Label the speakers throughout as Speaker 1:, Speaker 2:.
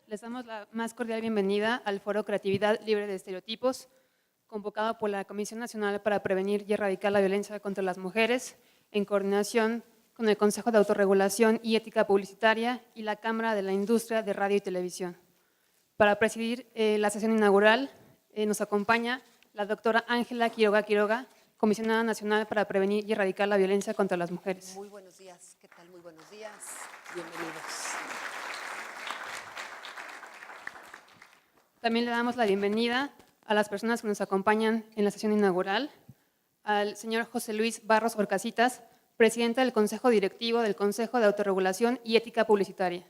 Speaker 1: Les damos la más cordial bienvenida al Foro Creatividad Libre de Estereotipos, convocado por la Comisión Nacional para Prevenir y Erradicar la Violencia contra las Mujeres, en coordinación con el Consejo de Autorregulación y Ética Publicitaria y la Cámara de la Industria de Radio y Televisión. Para presidir la sesión inaugural nos acompaña la doctora Ángela Quiroga Quiroga, Comisionada Nacional para Prevenir y Erradicar la Violencia contra las Mujeres.
Speaker 2: Muy buenos días, ¿qué tal? Muy buenos días, bienvenidos.
Speaker 1: También le damos la bienvenida a las personas que nos acompañan en la sesión inaugural, al señor José Luis Barros Orcasitas, presidente del Consejo Directivo del Consejo de Autorregulación y Ética Publicitaria.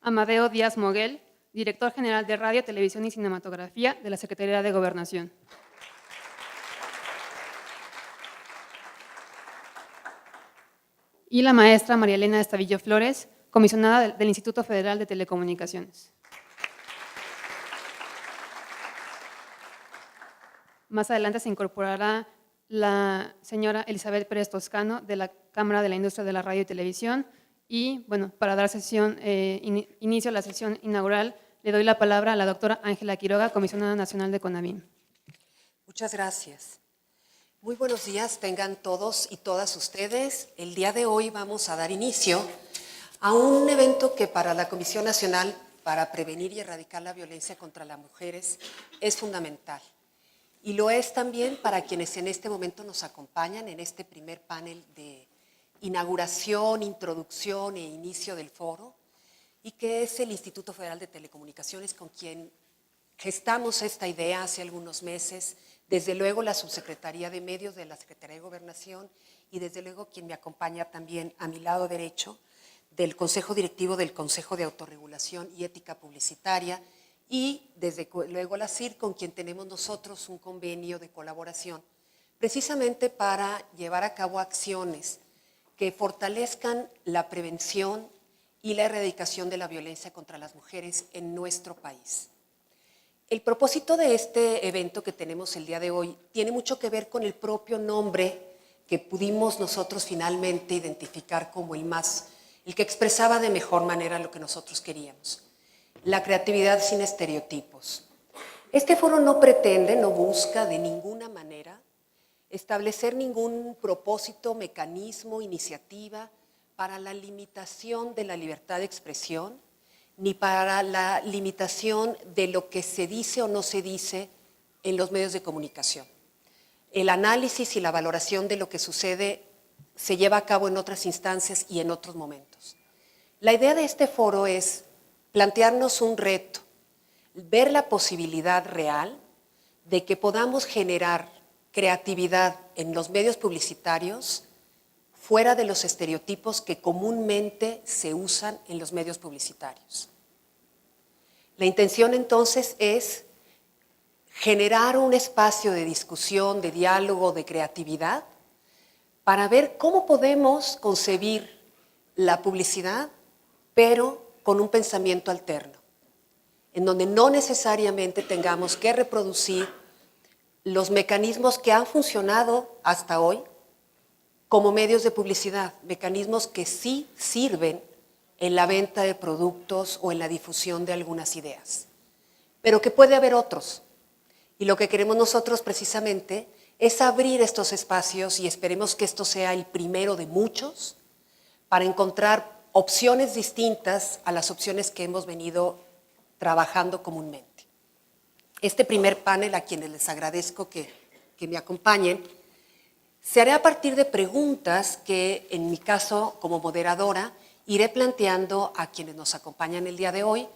Speaker 1: Amadeo Díaz Moguel, director general de Radio, Televisión y Cinematografía de la Secretaría de Gobernación. Y la maestra María Elena Estavillo Flores, comisionada del Instituto Federal de Telecomunicaciones. Más adelante se incorporará la señora Elizabeth Pérez Toscano de la Cámara de la Industria de la Radio y Televisión. Y bueno, para dar inicio a la sesión inaugural, le doy la palabra a la doctora Ángela Quiroga, comisionada nacional de CONAVIM.
Speaker 2: Muchas gracias. Muy buenos días tengan todos y todas ustedes. El día de hoy vamos a dar inicio a un evento que para la Comisión Nacional para Prevenir y Erradicar la Violencia contra las Mujeres es fundamental. Y lo es también para quienes en este momento nos acompañan en este primer panel de inauguración, introducción e inicio del foro, y que es el Instituto Federal de Telecomunicaciones con quien gestamos esta idea hace algunos meses, desde luego la Subsecretaría de Medios de la Secretaría de Gobernación y desde luego quien me acompaña también a mi lado derecho del Consejo Directivo del Consejo de Autorregulación y Ética Publicitaria y desde luego la CIR con quien tenemos nosotros un convenio de colaboración precisamente para llevar a cabo acciones que fortalezcan la prevención y la erradicación de la violencia contra las mujeres en nuestro país. El propósito de este evento que tenemos el día de hoy tiene mucho que ver con el propio nombre que pudimos nosotros finalmente identificar como el que expresaba de mejor manera lo que nosotros queríamos. La creatividad sin estereotipos. Este foro no pretende, no busca de ninguna manera establecer ningún propósito, mecanismo, iniciativa para la limitación de la libertad de expresión, ni para la limitación de lo que se dice o no se dice en los medios de comunicación. El análisis y la valoración de lo que sucede se lleva a cabo en otras instancias y en otros momentos. La idea de este foro es plantearnos un reto, ver la posibilidad real de que podamos generar creatividad en los medios publicitarios fuera de los estereotipos que comúnmente se usan en los medios publicitarios. La intención entonces es generar un espacio de discusión, de diálogo, de creatividad, para ver cómo podemos concebir la publicidad, pero con un pensamiento alterno, en donde no necesariamente tengamos que reproducir los mecanismos que han funcionado hasta hoy como medios de publicidad, mecanismos que sí sirven en la venta de productos o en la difusión de algunas ideas, pero que puede haber otros. Y lo que queremos nosotros precisamente es abrir estos espacios y esperemos que esto sea el primero de muchos para encontrar opciones distintas a las opciones que hemos venido trabajando comúnmente. Este primer panel, a quienes les agradezco que me acompañen, se hará a partir de preguntas que, en mi caso, como moderadora, iré planteando a quienes nos acompañan el día de hoy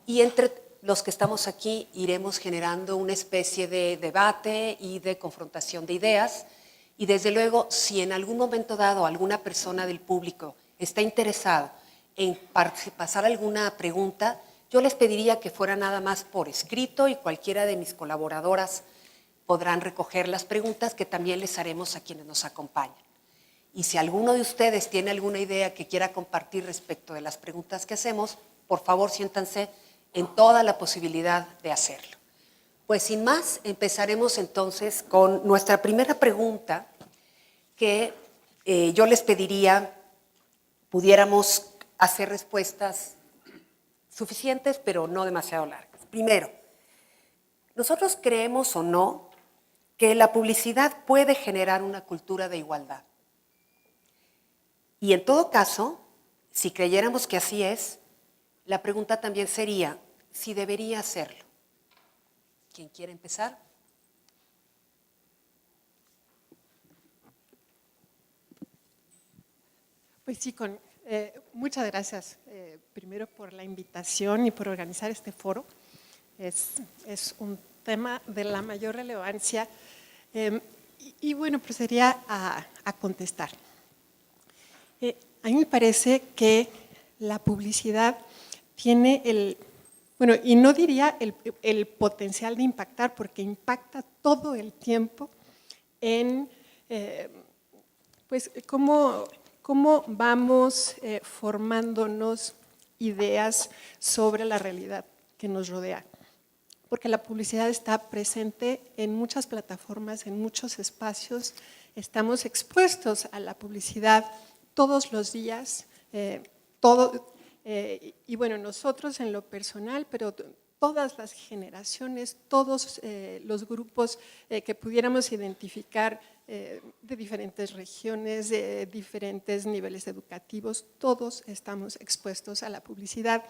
Speaker 2: y entre los que estamos aquí iremos generando una especie de debate y de confrontación de ideas y desde luego, si en algún momento dado alguna persona del público está interesada en pasar alguna pregunta, yo les pediría que fuera nada más por escrito y cualquiera de mis colaboradoras podrán recoger las preguntas que también les haremos a quienes nos acompañan. Y si alguno de ustedes tiene alguna idea que quiera compartir respecto de las preguntas que hacemos, por favor siéntanse en toda la posibilidad de hacerlo. Pues sin más, empezaremos entonces con nuestra primera pregunta que yo les pediría pudiéramos hacer respuestas suficientes, pero no demasiado largas. Primero, nosotros creemos o no que la publicidad puede generar una cultura de igualdad. Y en todo caso, si creyéramos que así es, la pregunta también sería si debería hacerlo. ¿Quién quiere empezar?
Speaker 3: Pues sí, muchas gracias primero por la invitación y por organizar este foro. Es un tema de la mayor relevancia y bueno, procedería a contestar. A mí me parece que la publicidad tiene bueno, y no diría el potencial de impactar, porque impacta todo el tiempo en pues cómo vamos formándonos ideas sobre la realidad que nos rodea. Porque la publicidad está presente en muchas plataformas, en muchos espacios. Estamos expuestos a la publicidad todos los días, y bueno, nosotros en lo personal, pero todas las generaciones, todos los grupos que pudiéramos identificar de diferentes regiones, de diferentes niveles educativos, todos estamos expuestos a la publicidad.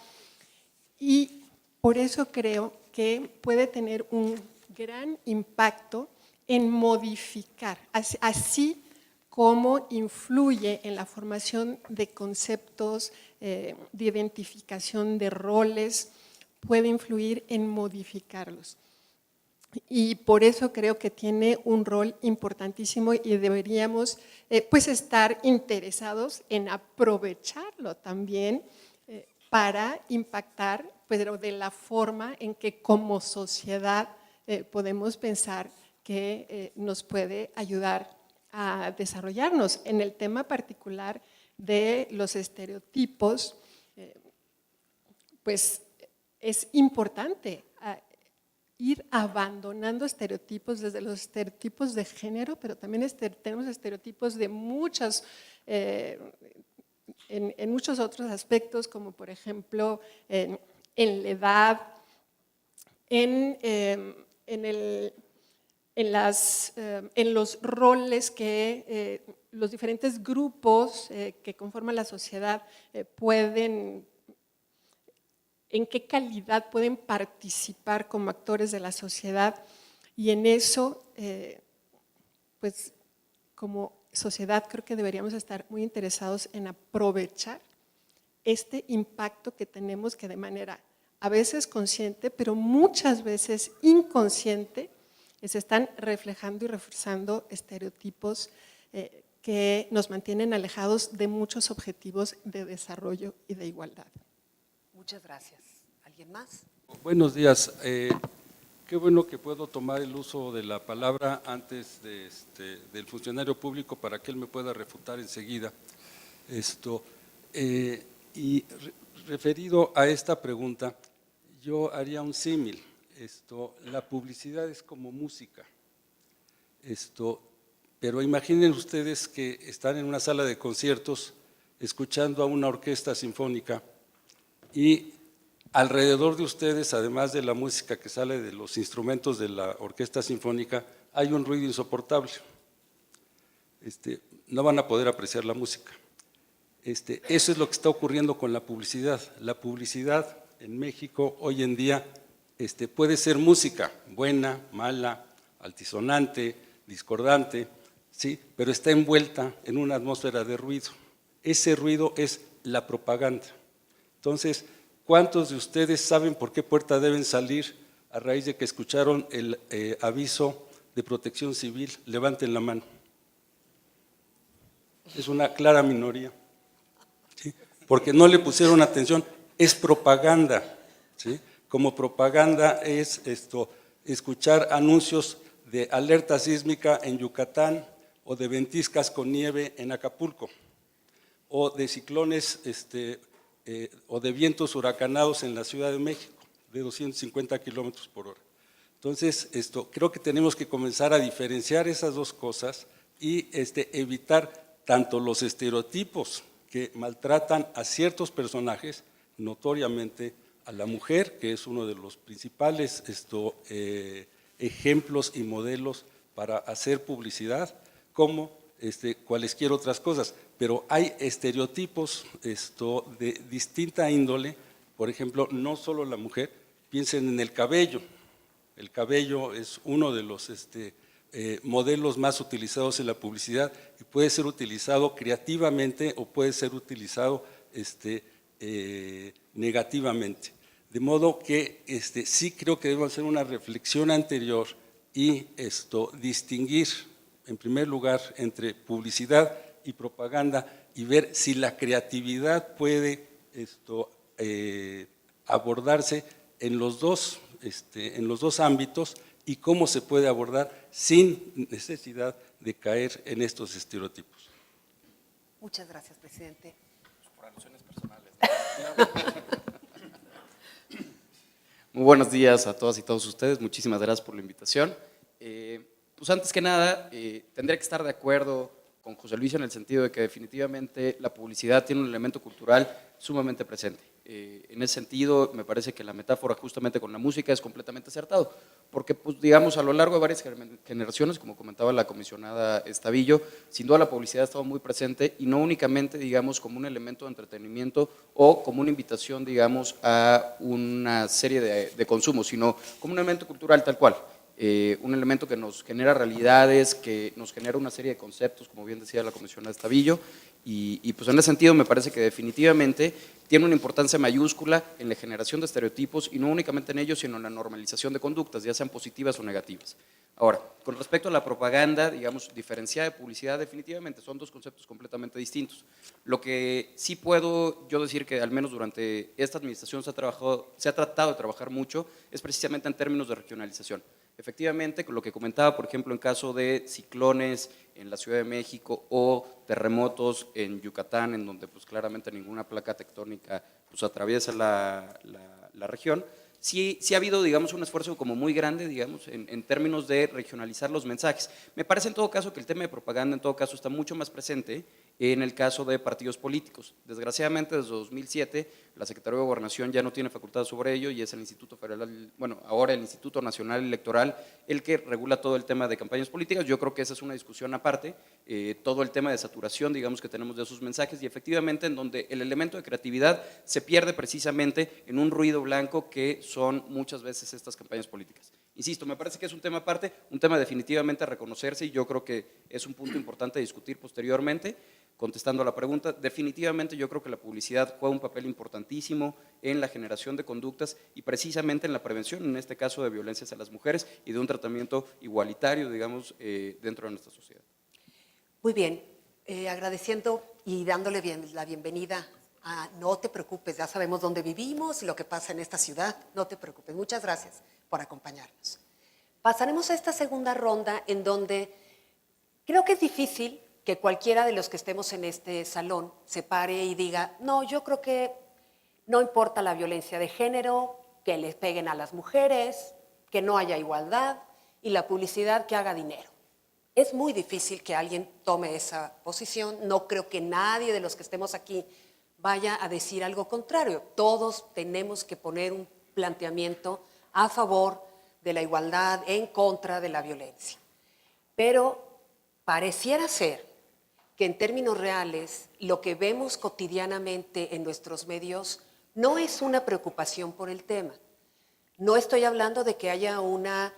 Speaker 3: Y por eso creo que puede tener un gran impacto en modificar, así como influye en la formación de conceptos, de identificación de roles, puede influir en modificarlos. Y por eso creo que tiene un rol importantísimo y deberíamos pues estar interesados en aprovecharlo también para impactar, pero de la forma en que como sociedad podemos pensar que nos puede ayudar a desarrollarnos. En el tema particular de los estereotipos, pues es importante ir abandonando estereotipos, desde los estereotipos de género, pero también tenemos estereotipos de muchas, en muchos otros aspectos, como por ejemplo en la edad, en los roles que los diferentes grupos que conforman la sociedad pueden, en qué calidad pueden participar como actores de la sociedad, y en eso, pues como sociedad creo que deberíamos estar muy interesados en aprovechar este impacto que tenemos, que de manera a veces consciente, pero muchas veces inconsciente, se están reflejando y reforzando estereotipos que nos mantienen alejados de muchos objetivos de desarrollo y de igualdad.
Speaker 2: Muchas gracias. ¿Alguien más?
Speaker 4: Buenos días. Qué bueno que puedo tomar el uso de la palabra antes del funcionario público para que él me pueda refutar enseguida. Referido a esta pregunta, yo haría un símil. La publicidad es como música. Pero imaginen ustedes que están en una sala de conciertos escuchando a una orquesta sinfónica y alrededor de ustedes, además de la música que sale de los instrumentos de la orquesta sinfónica, hay un ruido insoportable. No van a poder apreciar la música. Eso es lo que está ocurriendo con la publicidad. La publicidad en México hoy en día puede ser música, buena, mala, altisonante, discordante, ¿sí? Pero está envuelta en una atmósfera de ruido. Ese ruido es la propaganda. Entonces, ¿cuántos de ustedes saben por qué puerta deben salir a raíz de que escucharon el aviso de Protección Civil? Levanten la mano. Es una clara minoría, ¿sí? Porque no le pusieron atención. Es propaganda, ¿sí? Como propaganda es escuchar anuncios de alerta sísmica en Yucatán o de ventiscas con nieve en Acapulco o de ciclones o de vientos huracanados en la Ciudad de México de 250 kilómetros por hora. Entonces, creo que tenemos que comenzar a diferenciar esas dos cosas y evitar tanto los estereotipos que maltratan a ciertos personajes, notoriamente a la mujer, que es uno de los principales ejemplos y modelos para hacer publicidad, como cualesquier otras cosas. Pero hay estereotipos de distinta índole, por ejemplo, no solo la mujer, piensen en el cabello. El cabello es uno de los modelos más utilizados en la publicidad y puede ser utilizado creativamente o puede ser utilizado negativamente. De modo que sí creo que debemos hacer una reflexión anterior y distinguir, en primer lugar, entre publicidad y propaganda y ver si la creatividad puede abordarse en los dos ámbitos y cómo se puede abordar sin necesidad de caer en estos estereotipos.
Speaker 2: Muchas gracias, presidente.
Speaker 5: Por alusiones personales. Muy buenos días a todas y todos ustedes, muchísimas gracias por la invitación. Pues antes que nada, tendría que estar de acuerdo con José Luis en el sentido de que definitivamente la publicidad tiene un elemento cultural sumamente presente. En ese sentido, me parece que la metáfora justamente con la música es completamente acertado, porque pues, digamos, a lo largo de varias generaciones, como comentaba la comisionada Estavillo, sin duda la publicidad ha estado muy presente y no únicamente, digamos, como un elemento de entretenimiento o como una invitación, digamos, a una serie de consumo, sino como un elemento cultural tal cual. Un elemento que nos genera realidades, que nos genera una serie de conceptos, como bien decía la comisionada Estavillo, y pues en ese sentido me parece que definitivamente tiene una importancia mayúscula en la generación de estereotipos y no únicamente en ellos, sino en la normalización de conductas, ya sean positivas o negativas. Ahora, con respecto a la propaganda, digamos, diferenciada de publicidad, definitivamente son dos conceptos completamente distintos. Lo que sí puedo yo decir que al menos durante esta administración se ha tratado de trabajar mucho es precisamente en términos de regionalización. Efectivamente, con lo que comentaba, por ejemplo, en caso de ciclones en la Ciudad de México o terremotos en Yucatán, en donde pues claramente ninguna placa tectónica pues atraviesa la región, sí ha habido, digamos, un esfuerzo como muy grande, digamos, en términos de regionalizar los mensajes. Me parece en todo caso que el tema de propaganda en todo caso está mucho más presente en el caso de partidos políticos. Desgraciadamente desde 2007 la Secretaría de Gobernación ya no tiene facultad sobre ello y es el Instituto Federal, bueno, ahora el Instituto Nacional Electoral el que regula todo el tema de campañas políticas. Yo creo que esa es una discusión aparte, todo el tema de saturación, digamos, que tenemos de esos mensajes y efectivamente en donde el elemento de creatividad se pierde precisamente en un ruido blanco que son muchas veces estas campañas políticas. Insisto, me parece que es un tema aparte, un tema definitivamente a reconocerse y yo creo que es un punto importante a discutir posteriormente. Contestando a la pregunta, definitivamente yo creo que la publicidad juega un papel importantísimo en la generación de conductas y precisamente en la prevención, en este caso de violencias a las mujeres y de un tratamiento igualitario, digamos, dentro de nuestra sociedad.
Speaker 2: Muy bien, agradeciendo y dándole la bienvenida a No te preocupes, ya sabemos dónde vivimos y lo que pasa en esta ciudad, no te preocupes. Muchas gracias por acompañarnos. Pasaremos a esta segunda ronda en donde creo que es difícil que cualquiera de los que estemos en este salón se pare y diga, no, yo creo que no importa la violencia de género, que les peguen a las mujeres, que no haya igualdad y la publicidad que haga dinero. Es muy difícil que alguien tome esa posición, no creo que nadie de los que estemos aquí vaya a decir algo contrario. Todos tenemos que poner un planteamiento a favor de la igualdad, en contra de la violencia. Pero pareciera ser que en términos reales lo que vemos cotidianamente en nuestros medios no es una preocupación por el tema. No estoy hablando de que haya una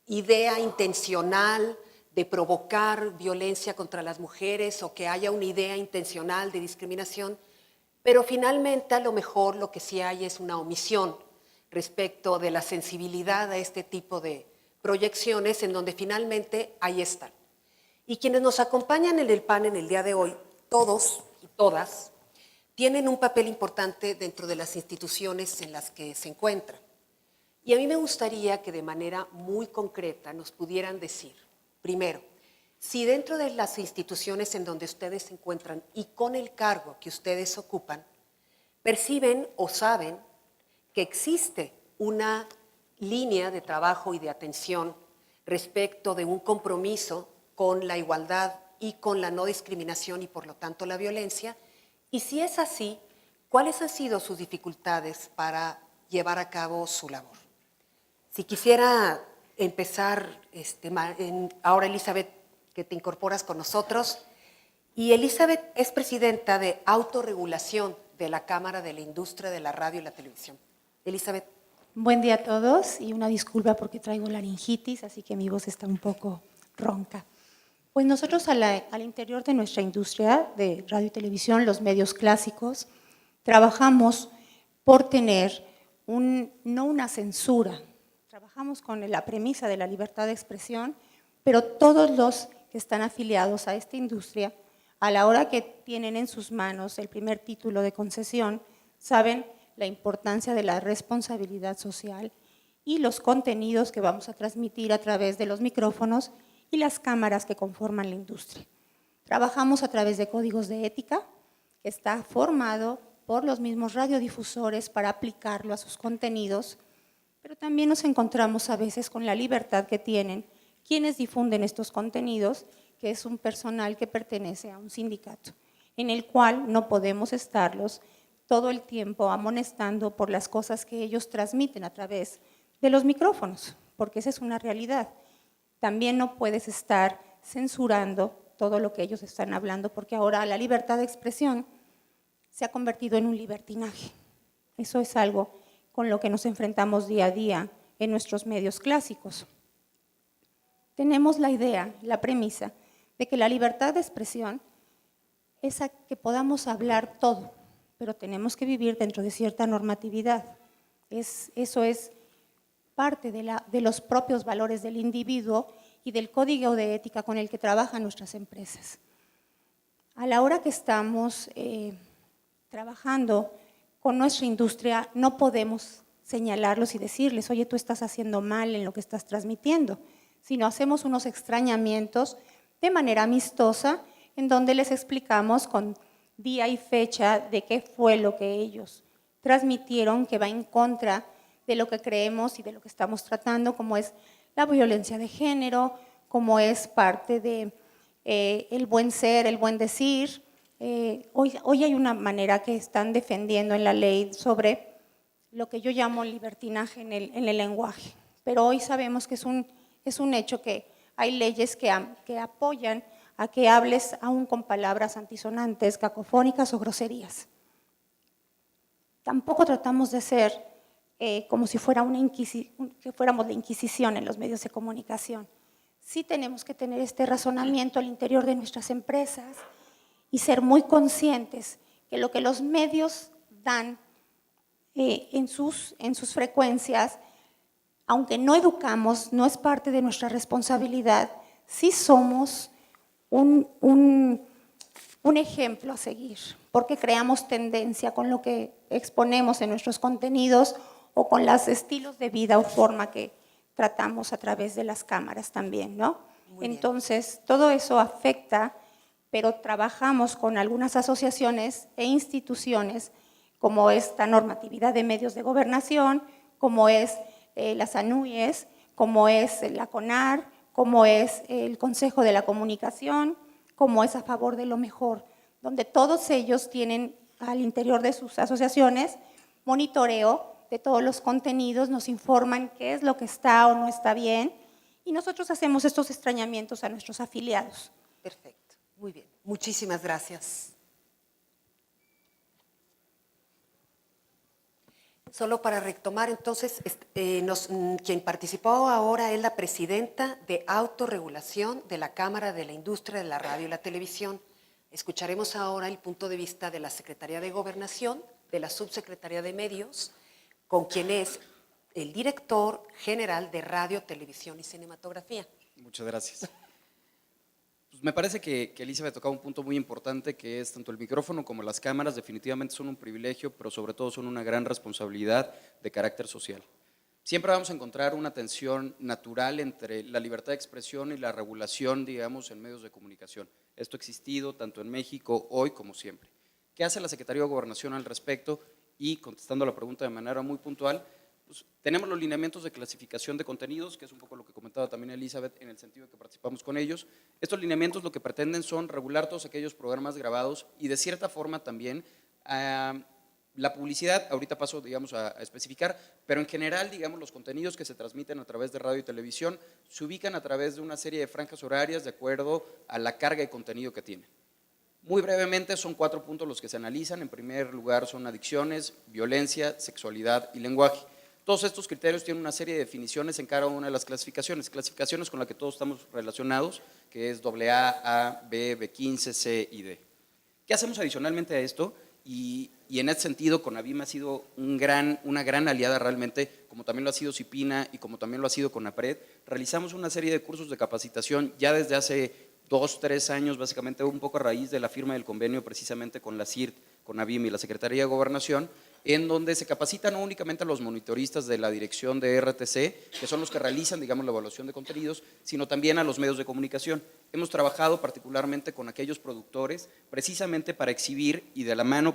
Speaker 2: idea intencional de provocar violencia contra las mujeres o que haya una idea intencional de discriminación, pero finalmente a lo mejor lo que sí hay es una omisión respecto de la sensibilidad a este tipo de proyecciones en donde finalmente ahí están. Y quienes nos acompañan en el panel el día de hoy, todos y todas, tienen un papel importante dentro de las instituciones en las que se encuentran. Y a mí me gustaría que de manera muy concreta nos pudieran decir, primero, si dentro de las instituciones en donde ustedes se encuentran y con el cargo que ustedes ocupan, perciben o saben que existe una línea de trabajo y de atención respecto de un compromiso con la igualdad y con la no discriminación y por lo tanto la violencia, Y si es así, ¿cuáles han sido sus dificultades para llevar a cabo su labor? Si quisiera empezar, ahora Elizabeth, que te incorporas con nosotros, y Elizabeth es presidenta de autorregulación de la Cámara de la Industria de la Radio y la Televisión. Elizabeth.
Speaker 6: Buen día a todos y una disculpa porque traigo laringitis, así que mi voz está un poco ronca. Pues nosotros al interior de nuestra industria de radio y televisión, los medios clásicos, trabajamos por tener no una censura, trabajamos con la premisa de la libertad de expresión, pero todos los que están afiliados a esta industria, a la hora que tienen en sus manos el primer título de concesión, saben la importancia de la responsabilidad social y los contenidos que vamos a transmitir a través de los micrófonos y las cámaras que conforman la industria. Trabajamos a través de códigos de ética, que está formado por los mismos radiodifusores para aplicarlo a sus contenidos, pero también nos encontramos a veces con la libertad que tienen quienes difunden estos contenidos, que es un personal que pertenece a un sindicato, en el cual no podemos estarlos todo el tiempo amonestando por las cosas que ellos transmiten a través de los micrófonos, porque esa es una realidad. También no puedes estar censurando todo lo que ellos están hablando, porque ahora la libertad de expresión se ha convertido en un libertinaje. Eso es algo con lo que nos enfrentamos día a día en nuestros medios clásicos. Tenemos la idea, la premisa, de que la libertad de expresión es a que podamos hablar todo, pero tenemos que vivir dentro de cierta normatividad. Eso es parte de los propios valores del individuo y del código de ética con el que trabajan nuestras empresas. A la hora que estamos trabajando con nuestra industria, no podemos señalarlos y decirles, oye, tú estás haciendo mal en lo que estás transmitiendo, sino hacemos unos extrañamientos de manera amistosa, en donde les explicamos con día y fecha de qué fue lo que ellos transmitieron, que va en contra de lo que creemos y de lo que estamos tratando, como es la violencia de género, como es parte de el buen ser, el buen decir. Hoy hay una manera que están defendiendo en la ley sobre lo que yo llamo libertinaje en el lenguaje, pero hoy sabemos que es un hecho que hay leyes que apoyan a que hables aún con palabras antisonantes, cacofónicas o groserías. Tampoco tratamos de ser como si fuera que fuéramos la Inquisición en los medios de comunicación. Sí tenemos que tener este razonamiento al interior de nuestras empresas y ser muy conscientes que lo que los medios dan en sus frecuencias, aunque no educamos, no es parte de nuestra responsabilidad, sí somos un ejemplo a seguir, porque creamos tendencia con lo que exponemos en nuestros contenidos o con los estilos de vida o forma que tratamos a través de las cámaras también, ¿no? Entonces, todo eso afecta, pero trabajamos con algunas asociaciones e instituciones, como esta normatividad de medios de gobernación, como es las ANUYES, como es la CONAR, como es el Consejo de la Comunicación, como es A Favor de lo Mejor, donde todos ellos tienen al interior de sus asociaciones monitoreo de todos los contenidos, nos informan qué es lo que está o no está bien, y nosotros hacemos estos extrañamientos a nuestros afiliados.
Speaker 2: Perfecto, muy bien. Muchísimas gracias. Solo para retomar, entonces, quien participó ahora es la presidenta de autorregulación de la Cámara de la Industria de la Radio y la Televisión. Escucharemos ahora el punto de vista de la Secretaría de Gobernación, de la Subsecretaría de Medios, con quien es el director general de Radio, Televisión y Cinematografía.
Speaker 5: Muchas gracias. Pues me parece que Elizabeth tocaba un punto muy importante, que es tanto el micrófono como las cámaras definitivamente son un privilegio, pero sobre todo son una gran responsabilidad de carácter social. Siempre vamos a encontrar una tensión natural entre la libertad de expresión y la regulación, digamos, en medios de comunicación. Esto ha existido tanto en México hoy como siempre. ¿Qué hace la Secretaría de Gobernación al respecto? Y contestando la pregunta de manera muy puntual, pues, tenemos los lineamientos de clasificación de contenidos, que es un poco lo que comentaba también Elizabeth, en el sentido de que participamos con ellos. Estos lineamientos lo que pretenden son regular todos aquellos programas grabados y de cierta forma también la publicidad, ahorita paso, digamos, a especificar, pero en general, digamos, los contenidos que se transmiten a través de radio y televisión se ubican a través de una serie de franjas horarias de acuerdo a la carga de contenido que tienen. Muy brevemente, son 4 puntos los que se analizan. En primer lugar, son adicciones, violencia, sexualidad y lenguaje. Todos estos criterios tienen una serie de definiciones en cada una de las clasificaciones con las que todos estamos relacionados, que es AA, A, B, B15, C y D. ¿Qué hacemos adicionalmente a esto? Y en ese sentido, CONAVIM ha sido una gran aliada realmente, como también lo ha sido CIPINA y como también lo ha sido CONAPRED. Realizamos una serie de cursos de capacitación ya desde hace 2, 3 años, básicamente un poco a raíz de la firma del convenio precisamente con la CIRT, CONAVIM y la Secretaría de Gobernación, en donde se capacita no únicamente a los monitoristas de la dirección de RTC, que son los que realizan, digamos, la evaluación de contenidos, sino también a los medios de comunicación. Hemos trabajado particularmente con aquellos productores, precisamente para exhibir, y de la mano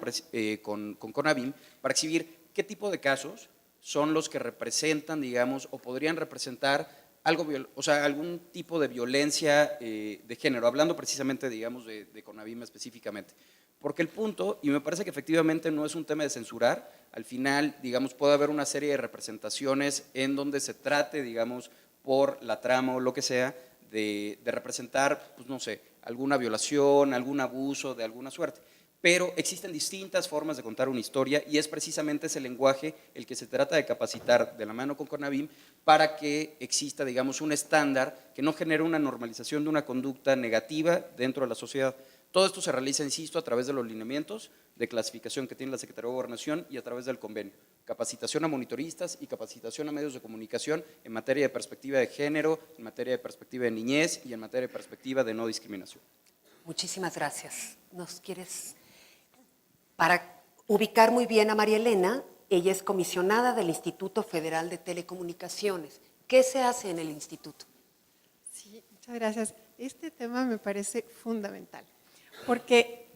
Speaker 5: con CONAVIM, para exhibir qué tipo de casos son los que representan, digamos, o podrían representar algún tipo de violencia de género, hablando precisamente, digamos, de CONAVIM específicamente. Porque el punto, y me parece que efectivamente no es un tema de censurar, al final, digamos, puede haber una serie de representaciones en donde se trate, digamos, por la trama o lo que sea, de representar, pues no sé, alguna violación, algún abuso de alguna suerte. Pero existen distintas formas de contar una historia y es precisamente ese lenguaje el que se trata de capacitar de la mano con CONAVIM para que exista, digamos, un estándar que no genere una normalización de una conducta negativa dentro de la sociedad. Todo esto se realiza, insisto, a través de los lineamientos de clasificación que tiene la Secretaría de Gobernación y a través del convenio. Capacitación a monitoristas y capacitación a medios de comunicación en materia de perspectiva de género, en materia de perspectiva de niñez y en materia de perspectiva de no discriminación.
Speaker 2: Muchísimas gracias. ¿Nos quieres? Para ubicar muy bien a María Elena, ella es comisionada del Instituto Federal de Telecomunicaciones. ¿Qué se hace en el instituto?
Speaker 3: Sí, muchas gracias. Este tema me parece fundamental, porque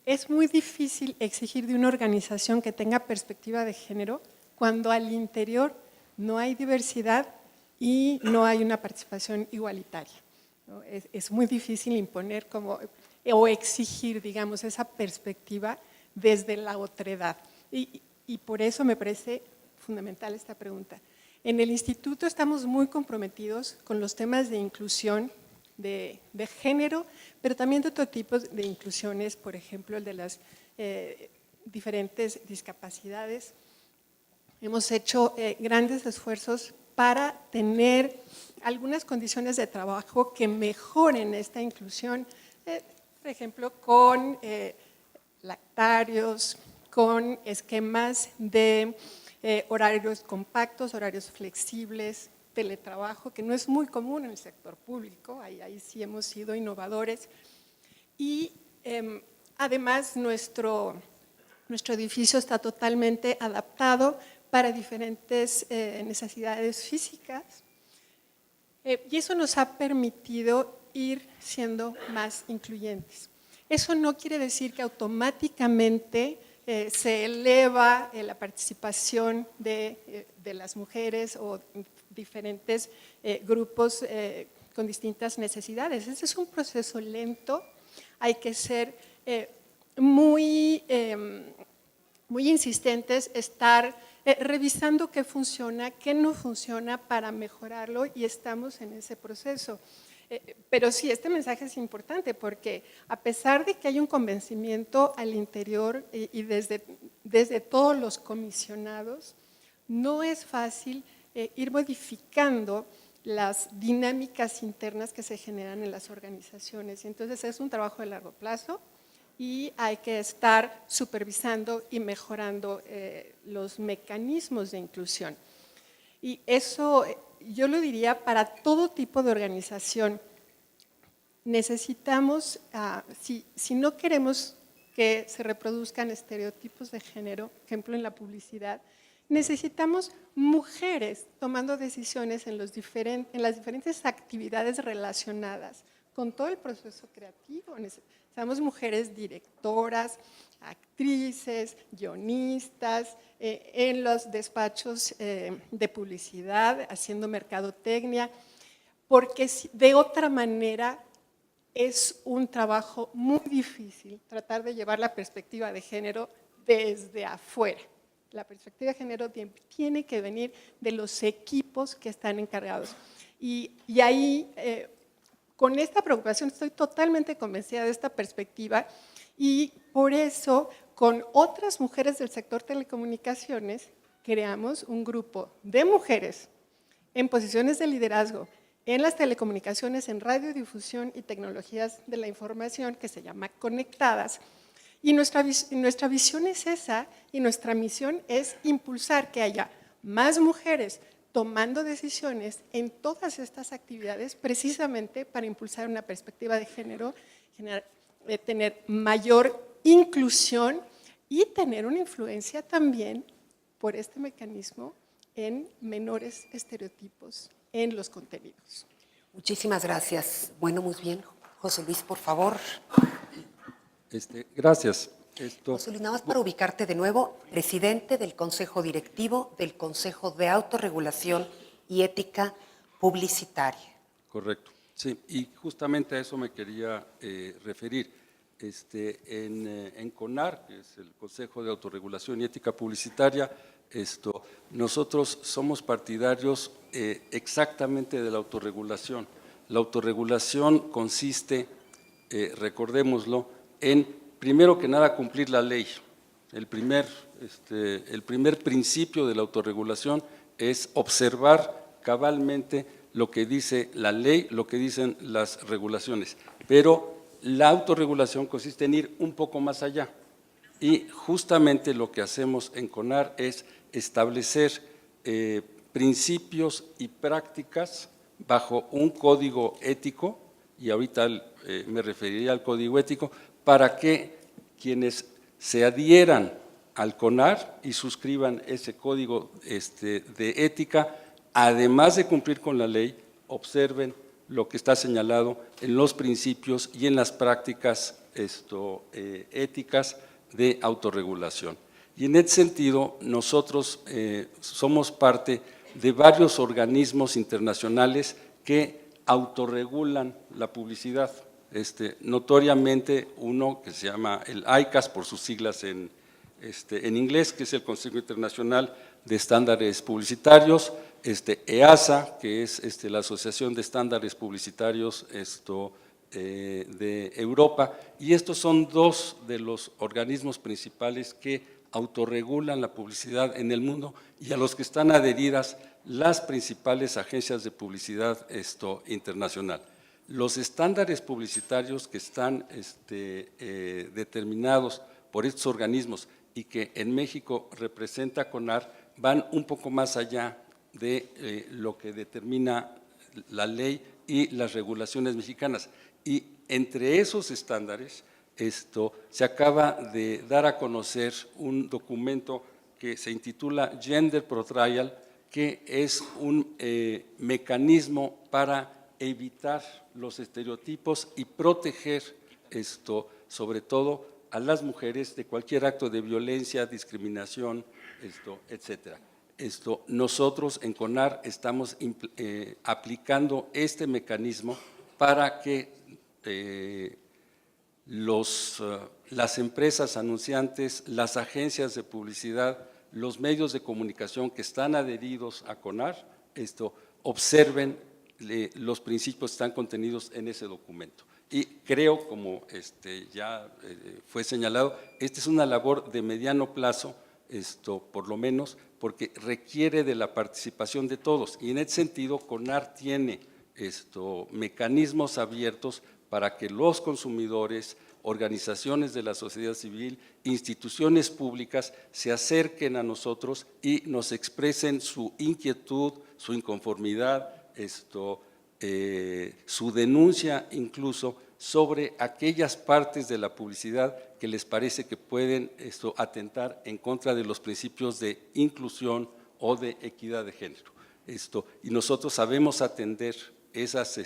Speaker 3: es muy difícil exigir de una organización que tenga perspectiva de género cuando al interior no hay diversidad y no hay una participación igualitaria, ¿no? Es muy difícil imponer o exigir, digamos, esa perspectiva desde la otredad. Y por eso me parece fundamental esta pregunta. En el instituto estamos muy comprometidos con los temas de inclusión, de género, pero también de otro tipo de inclusiones, por ejemplo, el de las diferentes discapacidades. Hemos hecho grandes esfuerzos para tener algunas condiciones de trabajo que mejoren esta inclusión, por ejemplo, con lactarios, con esquemas de horarios compactos, horarios flexibles, teletrabajo, que no es muy común en el sector público, ahí sí hemos sido innovadores. Y además nuestro edificio está totalmente adaptado para diferentes necesidades físicas y eso nos ha permitido ir siendo más incluyentes. Eso no quiere decir que automáticamente se eleva la participación de las mujeres o diferentes grupos con distintas necesidades. Ese es un proceso lento, hay que ser muy insistentes, estar revisando qué funciona, qué no funciona para mejorarlo y estamos en ese proceso. Pero sí, este mensaje es importante porque a pesar de que hay un convencimiento al interior y desde todos los comisionados, no es fácil ir modificando las dinámicas internas que se generan en las organizaciones. Entonces es un trabajo de largo plazo y hay que estar supervisando y mejorando los mecanismos de inclusión. Y eso yo lo diría para todo tipo de organización. Necesitamos, si no queremos que se reproduzcan estereotipos de género, por ejemplo en la publicidad, necesitamos mujeres tomando decisiones en las diferentes actividades relacionadas con todo el proceso creativo. Necesitamos mujeres directoras, actrices, guionistas, en los despachos de publicidad, haciendo mercadotecnia, porque de otra manera es un trabajo muy difícil tratar de llevar la perspectiva de género desde afuera. La perspectiva de género tiene que venir de los equipos que están encargados. Y ahí, con esta preocupación, estoy totalmente convencida de esta perspectiva y por eso, con otras mujeres del sector telecomunicaciones, creamos un grupo de mujeres en posiciones de liderazgo en las telecomunicaciones, en radiodifusión y tecnologías de la información, que se llama Conectadas. Y nuestra visión es esa, y nuestra misión es impulsar que haya más mujeres tomando decisiones en todas estas actividades, precisamente para impulsar una perspectiva de género, tener mayor inclusión y tener una influencia también por este mecanismo en menores estereotipos en los contenidos.
Speaker 2: Muchísimas gracias. Bueno, muy bien. José Luis, por favor.
Speaker 4: Gracias.
Speaker 2: José Luis, nada más para ubicarte de nuevo, presidente del Consejo Directivo del Consejo de Autorregulación y Ética Publicitaria.
Speaker 4: Correcto, sí, y justamente a eso me quería referir. En CONAR, que es el Consejo de Autorregulación y Ética Publicitaria, nosotros somos partidarios exactamente de la autorregulación. La autorregulación consiste, recordémoslo, en, primero que nada, cumplir la ley. El primer principio de la autorregulación es observar cabalmente lo que dice la ley, lo que dicen las regulaciones. Pero la autorregulación consiste en ir un poco más allá. Y justamente lo que hacemos en CONAR es establecer principios y prácticas bajo un código ético, y ahorita me referiría al código ético, para que quienes se adhieran al CONAR y suscriban ese código de ética, además de cumplir con la ley, observen lo que está señalado en los principios y en las prácticas éticas de autorregulación. Y en ese sentido, nosotros somos parte de varios organismos internacionales que autorregulan la publicidad. Notoriamente uno que se llama el ICAS, por sus siglas en inglés, que es el Consejo Internacional de Estándares Publicitarios, EASA, que es la Asociación de Estándares Publicitarios de Europa, y estos son dos de los organismos principales que autorregulan la publicidad en el mundo y a los que están adheridas las principales agencias de publicidad internacional. Los estándares publicitarios que están determinados por estos organismos y que en México representa CONAR van un poco más allá de lo que determina la ley y las regulaciones mexicanas. Y entre esos estándares, se acaba de dar a conocer un documento que se intitula Gender Pro Trial, que es un mecanismo para evitar los estereotipos y proteger sobre todo a las mujeres de cualquier acto de violencia, discriminación, etcétera. Nosotros en CONAR estamos aplicando este mecanismo para que las empresas anunciantes, las agencias de publicidad, los medios de comunicación que están adheridos a CONAR, observen los principios que están contenidos en ese documento. Y creo, como ya fue señalado, esta es una labor de mediano plazo, por lo menos, porque requiere de la participación de todos. Y en ese sentido, CONAR tiene mecanismos abiertos para que los consumidores, organizaciones de la sociedad civil, instituciones públicas se acerquen a nosotros y nos expresen su inquietud, su inconformidad, su denuncia incluso sobre aquellas partes de la publicidad que les parece que pueden atentar en contra de los principios de inclusión o de equidad de género. Y nosotros sabemos atender esas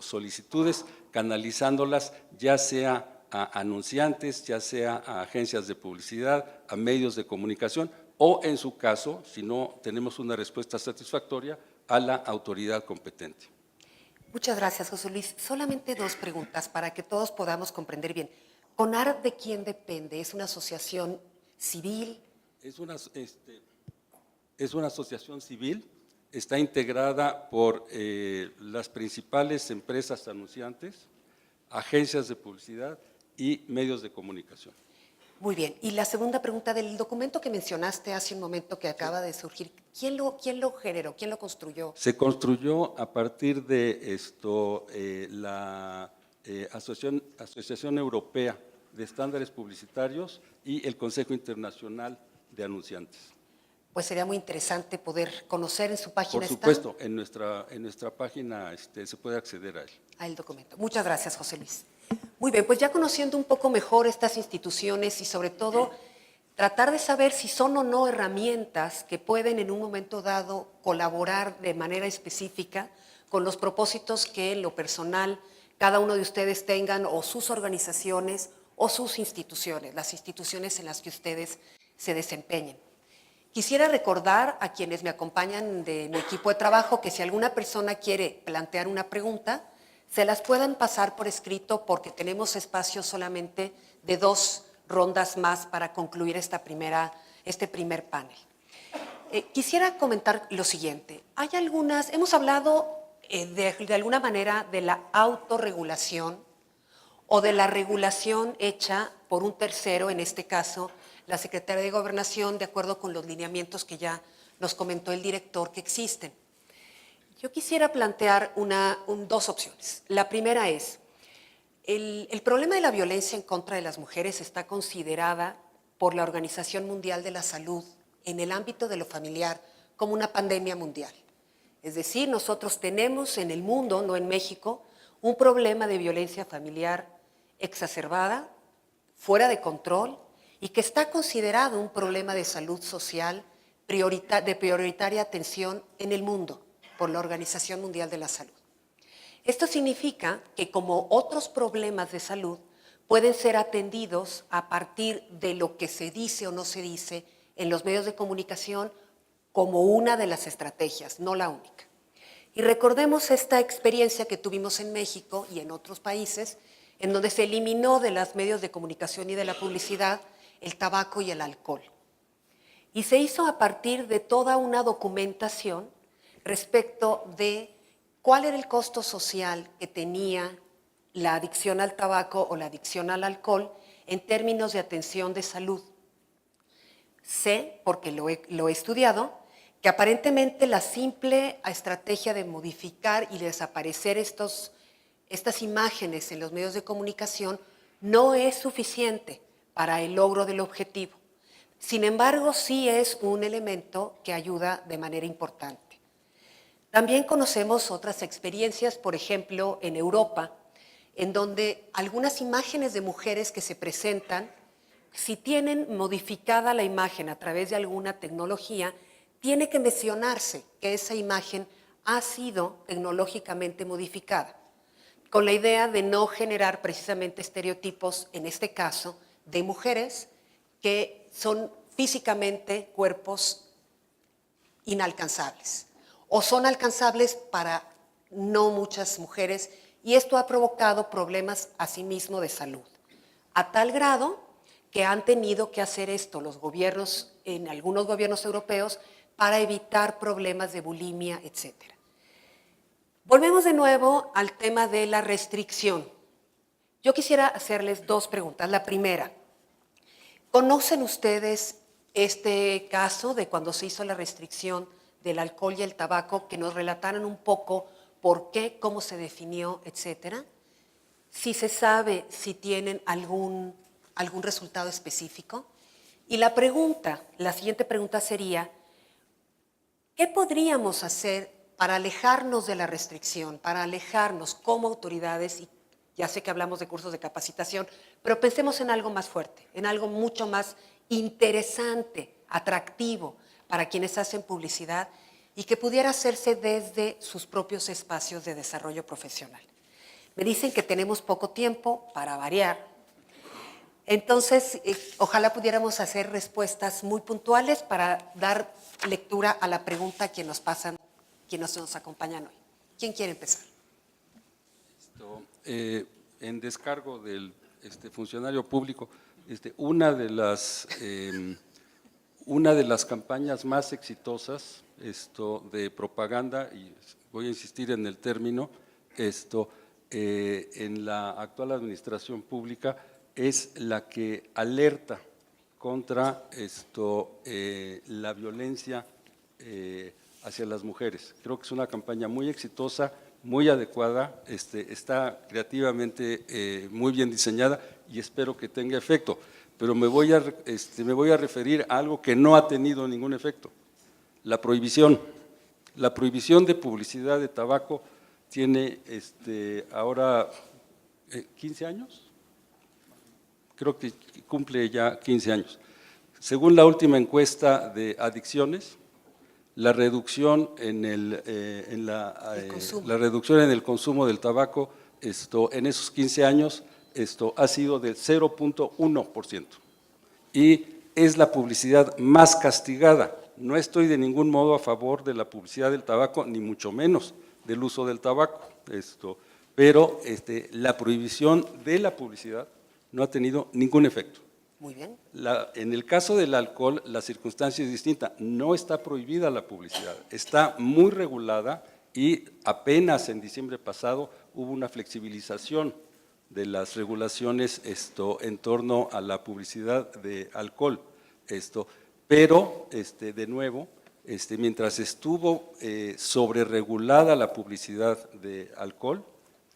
Speaker 4: solicitudes, canalizándolas ya sea a anunciantes, ya sea a agencias de publicidad, a medios de comunicación o, en su caso, si no tenemos una respuesta satisfactoria, a la autoridad competente.
Speaker 2: Muchas gracias, José Luis. Solamente 2 preguntas para que todos podamos comprender bien. ¿CONAR de quién depende? ¿Es una asociación civil?
Speaker 4: Es una asociación civil, está integrada por las principales empresas anunciantes, agencias de publicidad y medios de comunicación.
Speaker 2: Muy bien. Y la segunda pregunta, del documento que mencionaste hace un momento que acaba de surgir, ¿quién lo generó? ¿Quién lo construyó?
Speaker 4: Se construyó a partir de la Asociación Europea de Estándares Publicitarios y el Consejo Internacional de Anunciantes.
Speaker 2: Pues sería muy interesante poder conocer en su página.
Speaker 4: Por supuesto, en nuestra página se puede acceder a él.
Speaker 2: Al documento. Muchas gracias, José Luis. Muy bien, pues ya conociendo un poco mejor estas instituciones y sobre todo tratar de saber si son o no herramientas que pueden en un momento dado colaborar de manera específica con los propósitos que en lo personal cada uno de ustedes tengan, o sus organizaciones o sus instituciones, las instituciones en las que ustedes se desempeñen. Quisiera recordar a quienes me acompañan de mi equipo de trabajo que si alguna persona quiere plantear una pregunta, se las puedan pasar por escrito, porque tenemos espacio solamente de 2 rondas más para concluir este primer panel. Quisiera comentar lo siguiente. Hemos hablado de alguna manera de la autorregulación o de la regulación hecha por un tercero, en este caso la Secretaría de Gobernación, de acuerdo con los lineamientos que ya nos comentó el director que existen. Yo quisiera plantear 2 opciones. La primera es, el problema de la violencia en contra de las mujeres está considerada por la Organización Mundial de la Salud en el ámbito de lo familiar como una pandemia mundial. Es decir, nosotros tenemos en el mundo, no en México, un problema de violencia familiar exacerbada, fuera de control, y que está considerado un problema de salud social de prioritaria atención en el mundo por la Organización Mundial de la Salud. Esto significa que, como otros problemas de salud, pueden ser atendidos a partir de lo que se dice o no se dice en los medios de comunicación como una de las estrategias, no la única. Y recordemos esta experiencia que tuvimos en México y en otros países, en donde se eliminó de los medios de comunicación y de la publicidad el tabaco y el alcohol. Y se hizo a partir de toda una documentación respecto de cuál era el costo social que tenía la adicción al tabaco o la adicción al alcohol en términos de atención de salud. Sé, porque lo he estudiado, que aparentemente la simple estrategia de modificar y desaparecer estas imágenes en los medios de comunicación no es suficiente para el logro del objetivo. Sin embargo, sí es un elemento que ayuda de manera importante. También conocemos otras experiencias, por ejemplo, en Europa, en donde algunas imágenes de mujeres que se presentan, si tienen modificada la imagen a través de alguna tecnología, tiene que mencionarse que esa imagen ha sido tecnológicamente modificada, con la idea de no generar precisamente estereotipos, en este caso, de mujeres que son físicamente cuerpos inalcanzables o son alcanzables para no muchas mujeres, y esto ha provocado problemas asimismo de salud, a tal grado que han tenido que hacer esto los gobiernos, en algunos gobiernos europeos, para evitar problemas de bulimia, etc. Volvemos de nuevo al tema de la restricción. Yo quisiera hacerles 2 preguntas. La primera, ¿conocen ustedes este caso de cuando se hizo la restricción del alcohol y el tabaco? Que nos relataran un poco por qué, cómo se definió, etcétera. Si se sabe si tienen algún resultado específico. Y la siguiente pregunta sería, ¿qué podríamos hacer para alejarnos de la restricción, para alejarnos como autoridades? Y ya sé que hablamos de cursos de capacitación, pero pensemos en algo más fuerte, en algo mucho más interesante, atractivo para quienes hacen publicidad, y que pudiera hacerse desde sus propios espacios de desarrollo profesional. Me dicen que tenemos poco tiempo para variar. Entonces, ojalá pudiéramos hacer respuestas muy puntuales para dar lectura a la pregunta a quienes nos acompañan hoy. ¿Quién quiere empezar?
Speaker 4: En descargo del funcionario público, una de las campañas más exitosas de propaganda, y voy a insistir en el término, en la actual administración pública, es la que alerta contra la violencia hacia las mujeres. Creo que es una campaña muy exitosa, muy adecuada, está creativamente muy bien diseñada y espero que tenga efecto. Pero me voy a referir a algo que no ha tenido ningún efecto: la prohibición. La prohibición de publicidad de tabaco tiene ahora 15 años. Creo que cumple ya 15 años. Según la última encuesta de adicciones, la reducción en la reducción en el consumo del tabaco en esos 15 años ha sido del 0.1%. Y es la publicidad más castigada. No estoy de ningún modo a favor de la publicidad del tabaco, ni mucho menos del uso del tabaco. Pero la prohibición de la publicidad no ha tenido ningún efecto.
Speaker 2: Muy bien.
Speaker 4: En el caso del alcohol, la circunstancia es distinta. No está prohibida la publicidad, está muy regulada y apenas en diciembre pasado hubo una flexibilización de las regulaciones en torno a la publicidad de alcohol. Pero, de nuevo, mientras estuvo sobreregulada la publicidad de alcohol,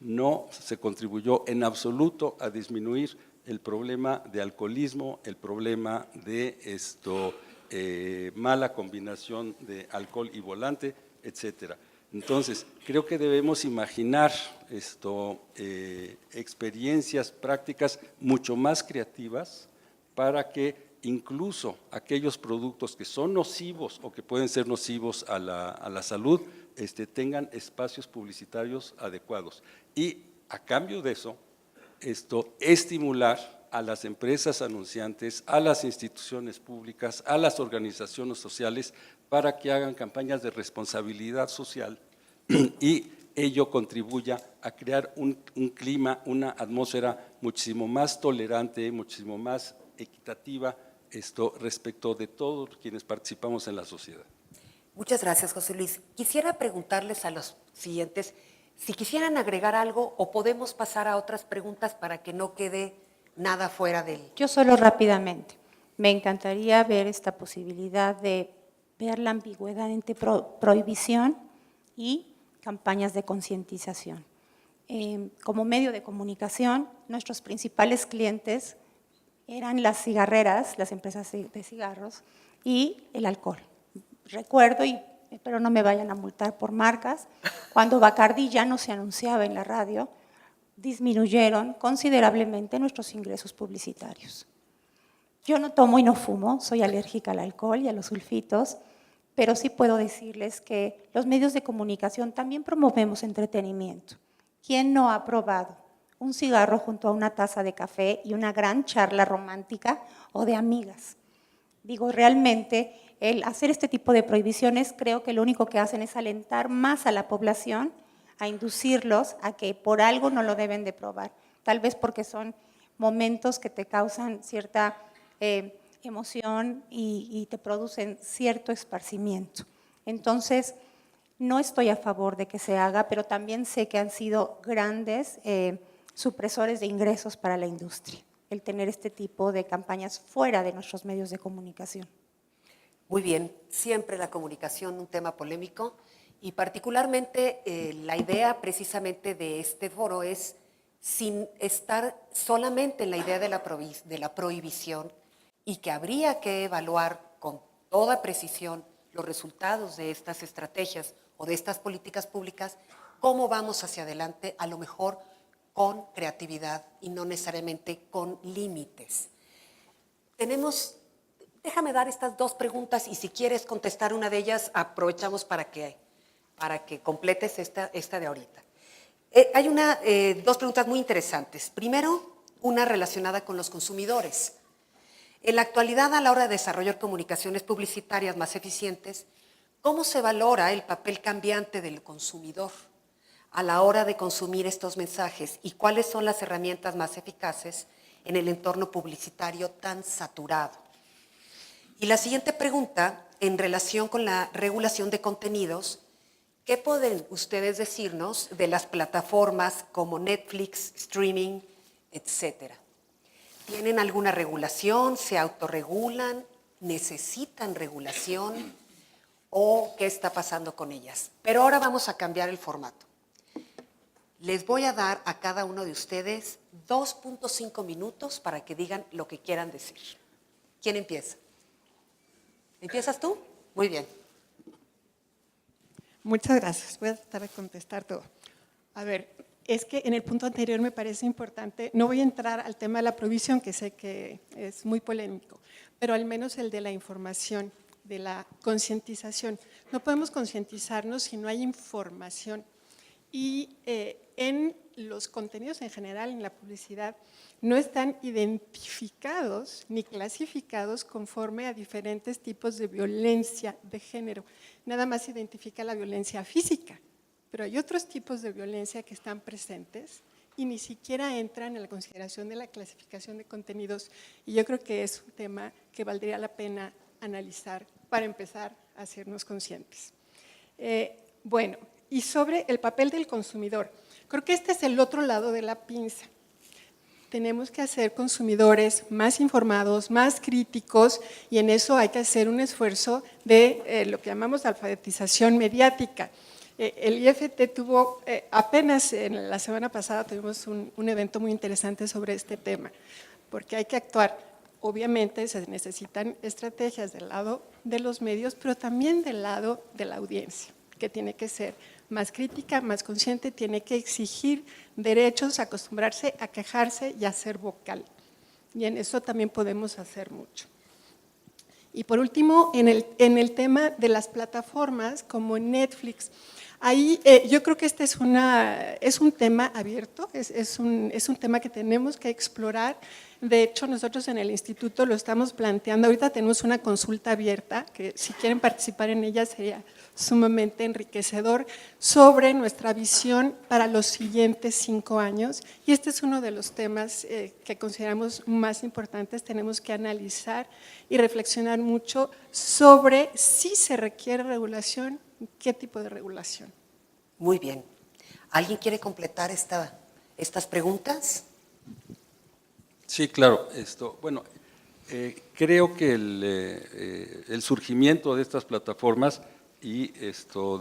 Speaker 4: no se contribuyó en absoluto a disminuir el problema de alcoholismo, el problema de mala combinación de alcohol y volante, etcétera. Entonces, creo que debemos imaginar experiencias prácticas mucho más creativas para que incluso aquellos productos que son nocivos o que pueden ser nocivos a la salud tengan espacios publicitarios adecuados. Y a cambio de eso, estimular a las empresas anunciantes, a las instituciones públicas, a las organizaciones sociales para que hagan campañas de responsabilidad social y ello contribuya a crear un clima, una atmósfera muchísimo más tolerante, muchísimo más equitativa respecto de todos quienes participamos en la sociedad.
Speaker 2: Muchas gracias, José Luis. Quisiera preguntarles a los siguientes si quisieran agregar algo o podemos pasar a otras preguntas para que no quede nada fuera del…
Speaker 6: Yo solo rápidamente. Me encantaría ver esta posibilidad de ver la ambigüedad entre prohibición y campañas de concientización. Como medio de comunicación, nuestros principales clientes eran las cigarreras, las empresas de cigarros y el alcohol. Recuerdo, y espero no me vayan a multar por marcas, cuando Bacardí ya no se anunciaba en la radio, disminuyeron considerablemente nuestros ingresos publicitarios. Yo no tomo y no fumo, soy alérgica al alcohol y a los sulfitos, pero sí puedo decirles que los medios de comunicación también promovemos entretenimiento. ¿Quién no ha probado un cigarro junto a una taza de café y una gran charla romántica o de amigas? Digo, realmente, el hacer este tipo de prohibiciones creo que lo único que hacen es alentar más a la población, a inducirlos a que por algo no lo deben de probar, tal vez porque son momentos que te causan cierta emoción y te producen cierto esparcimiento. Entonces, no estoy a favor de que se haga, pero también sé que han sido grandes supresores de ingresos para la industria, el tener este tipo de campañas fuera de nuestros medios de comunicación.
Speaker 2: Muy bien, siempre la comunicación un tema polémico y particularmente la idea precisamente de este foro es, sin estar solamente en la idea de la prohibición y que habría que evaluar con toda precisión los resultados de estas estrategias o de estas políticas públicas, cómo vamos hacia adelante, a lo mejor con creatividad y no necesariamente con límites. Tenemos Déjame dar estas dos preguntas y si quieres contestar una de ellas, aprovechamos para que completes esta de ahorita. Hay dos preguntas muy interesantes. Primero, una relacionada con los consumidores. En la actualidad, a la hora de desarrollar comunicaciones publicitarias más eficientes, ¿cómo se valora el papel cambiante del consumidor a la hora de consumir estos mensajes y cuáles son las herramientas más eficaces en el entorno publicitario tan saturado? Y la siguiente pregunta, en relación con la regulación de contenidos, ¿qué pueden ustedes decirnos de las plataformas como Netflix, streaming, etcétera? ¿Tienen alguna regulación? ¿Se autorregulan? ¿Necesitan regulación? ¿O qué está pasando con ellas? Pero ahora vamos a cambiar el formato. Les voy a dar a cada uno de ustedes 2.5 minutos para que digan lo que quieran decir. ¿Quién empieza? ¿Empiezas tú? Muy bien.
Speaker 3: Muchas gracias. Voy a tratar de contestar todo. A ver, es que en el punto anterior me parece importante, no voy a entrar al tema de la provisión, que sé que es muy polémico, pero al menos el de la información, de la concientización. No podemos concientizarnos si no hay información. Y en los contenidos en general, en la publicidad, no están identificados ni clasificados conforme a diferentes tipos de violencia de género. Nada más identifica la violencia física, pero hay otros tipos de violencia que están presentes y ni siquiera entran en la consideración de la clasificación de contenidos. Y yo creo que es un tema que valdría la pena analizar para empezar a hacernos conscientes. Bueno, y sobre el papel del consumidor, creo que este es el otro lado de la pinza. Tenemos que hacer consumidores más informados, más críticos, y en eso hay que hacer un esfuerzo de lo que llamamos alfabetización mediática. El IFT tuvo, apenas en la semana pasada tuvimos un evento muy interesante sobre este tema, porque hay que actuar. Obviamente se necesitan estrategias del lado de los medios, pero también del lado de la audiencia, que tiene que ser más crítica, más consciente, tiene que exigir derechos, acostumbrarse a quejarse y a ser vocal. Y en eso también podemos hacer mucho. Y por último, en el tema de las plataformas como Netflix, ahí yo creo que este es un tema abierto, es un tema que tenemos que explorar. De hecho, nosotros en el instituto lo estamos planteando. Ahorita tenemos una consulta abierta, que si quieren participar en ella sería sumamente enriquecedor, sobre nuestra visión para los siguientes 5 años. Y este es uno de los temas que consideramos más importantes. Tenemos que analizar y reflexionar mucho sobre si se requiere regulación, qué tipo de regulación.
Speaker 2: Muy bien. ¿Alguien quiere completar estas preguntas?
Speaker 4: Sí, claro. Bueno, creo que el surgimiento de estas plataformas y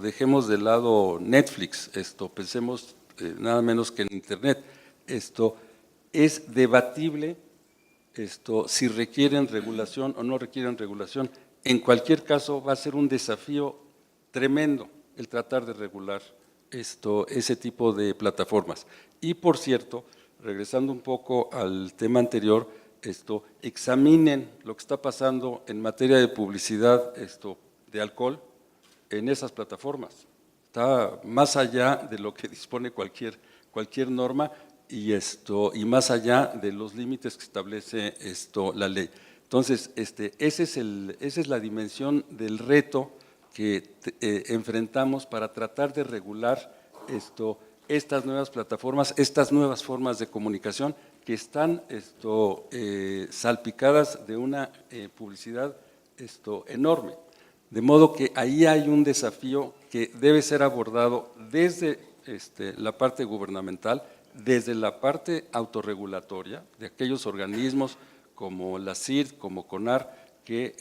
Speaker 4: dejemos de lado Netflix, pensemos nada menos que en Internet, es debatible si requieren regulación o no requieren regulación. En cualquier caso va a ser un desafío tremendo el tratar de regular ese tipo de plataformas. Y por cierto, regresando un poco al tema anterior, examinen lo que está pasando en materia de publicidad de alcohol en esas plataformas. Está más allá de lo que dispone cualquier norma y más allá de los límites que establece la ley. Entonces, esa es la dimensión del reto que enfrentamos para tratar de regular estas nuevas plataformas, estas nuevas formas de comunicación que están salpicadas de una publicidad enorme. De modo que ahí hay un desafío que debe ser abordado desde la parte gubernamental, desde la parte autorregulatoria de aquellos organismos como la CIRT, como CONAR, que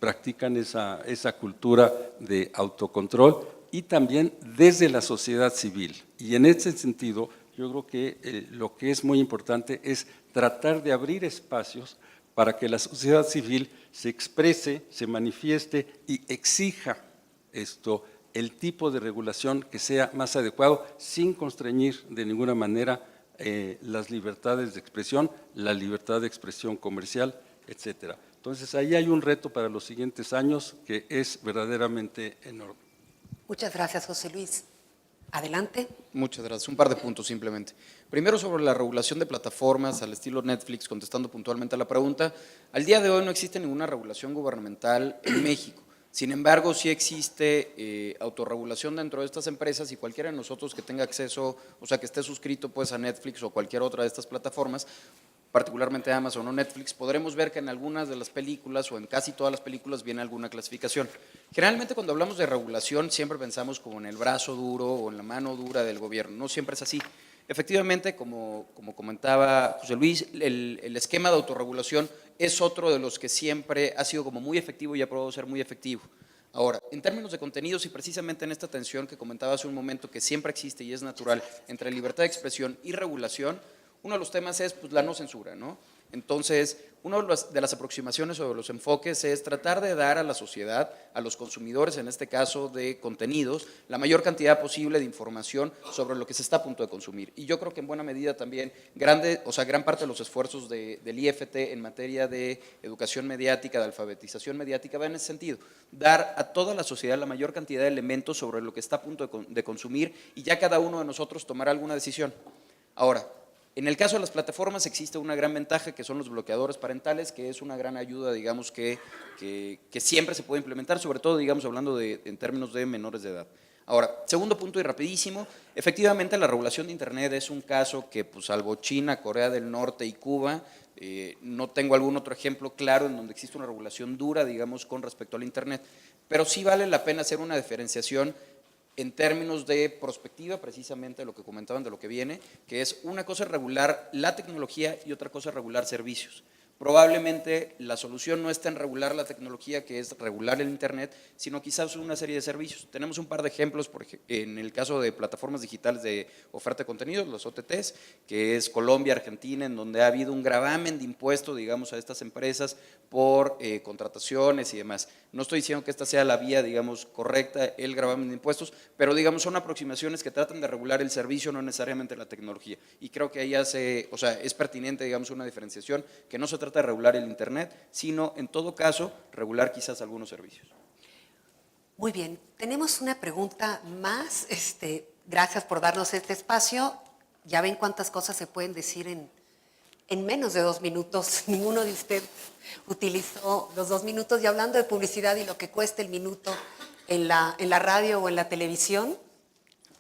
Speaker 4: practican esa cultura de autocontrol, y también desde la sociedad civil. Y en ese sentido, yo creo que lo que es muy importante es tratar de abrir espacios para que la sociedad civil se exprese, se manifieste y exija el tipo de regulación que sea más adecuado, sin constreñir de ninguna manera las libertades de expresión, la libertad de expresión comercial etcétera. Entonces, ahí hay un reto para los siguientes años que es verdaderamente enorme.
Speaker 2: Muchas gracias, José Luis. Adelante.
Speaker 5: Muchas gracias. Un par de puntos simplemente. Primero, sobre la regulación de plataformas al estilo Netflix, contestando puntualmente a la pregunta. Al día de hoy no existe ninguna regulación gubernamental en México. Sin embargo, sí existe autorregulación dentro de estas empresas y cualquiera de nosotros que tenga acceso, o sea, que esté suscrito pues a Netflix o cualquier otra de estas plataformas, particularmente Amazon o Netflix, podremos ver que en algunas de las películas o en casi todas las películas viene alguna clasificación. Generalmente cuando hablamos de regulación siempre pensamos como en el brazo duro o en la mano dura del gobierno, no siempre es así. Efectivamente, como comentaba José Luis, el esquema de autorregulación es otro de los que siempre ha sido como muy efectivo y ha probado ser muy efectivo. Ahora, en términos de contenidos y precisamente en esta tensión que comentaba hace un momento que siempre existe y es natural entre libertad de expresión y regulación, uno de los temas es pues, la no censura, ¿no? Entonces, una de las aproximaciones o de los enfoques es tratar de dar a la sociedad, a los consumidores, en este caso de contenidos, la mayor cantidad posible de información sobre lo que se está a punto de consumir. Y yo creo que en buena medida también, gran parte de los esfuerzos del IFT en materia de educación mediática, de alfabetización mediática, va en ese sentido, dar a toda la sociedad la mayor cantidad de elementos sobre lo que está a punto de consumir y ya cada uno de nosotros tomará alguna decisión. Ahora, en el caso de las plataformas existe una gran ventaja que son los bloqueadores parentales, que es una gran ayuda, digamos, que siempre se puede implementar, sobre todo, digamos, hablando en términos de menores de edad. Ahora, segundo punto y rapidísimo, efectivamente la regulación de Internet es un caso que, pues, salvo China, Corea del Norte y Cuba, no tengo algún otro ejemplo claro en donde existe una regulación dura, digamos, con respecto al Internet, pero sí vale la pena hacer una diferenciación en términos de prospectiva, precisamente lo que comentaban de lo que viene, que es una cosa es regular la tecnología y otra cosa es regular servicios. Probablemente la solución no está en regular la tecnología, que es regular el Internet, sino quizás una serie de servicios. Tenemos un par de ejemplos, en el caso de plataformas digitales de oferta de contenidos, los OTTs, que es Colombia, Argentina, en donde ha habido un gravamen de impuesto, digamos, a estas empresas por contrataciones y demás. No estoy diciendo que esta sea la vía, digamos, correcta, el gravamen de impuestos, pero, digamos, son aproximaciones que tratan de regular el servicio, no necesariamente la tecnología. Y creo que ahí es pertinente, digamos, una diferenciación, que no se trata de regular el Internet, sino, en todo caso, regular quizás algunos servicios.
Speaker 2: Muy bien, tenemos una pregunta más. Gracias por darnos este espacio. Ya ven cuántas cosas se pueden decir en menos de 2 minutos. Ninguno de ustedes utilizó los 2 minutos. Y hablando de publicidad y lo que cuesta el minuto en la radio o en la televisión,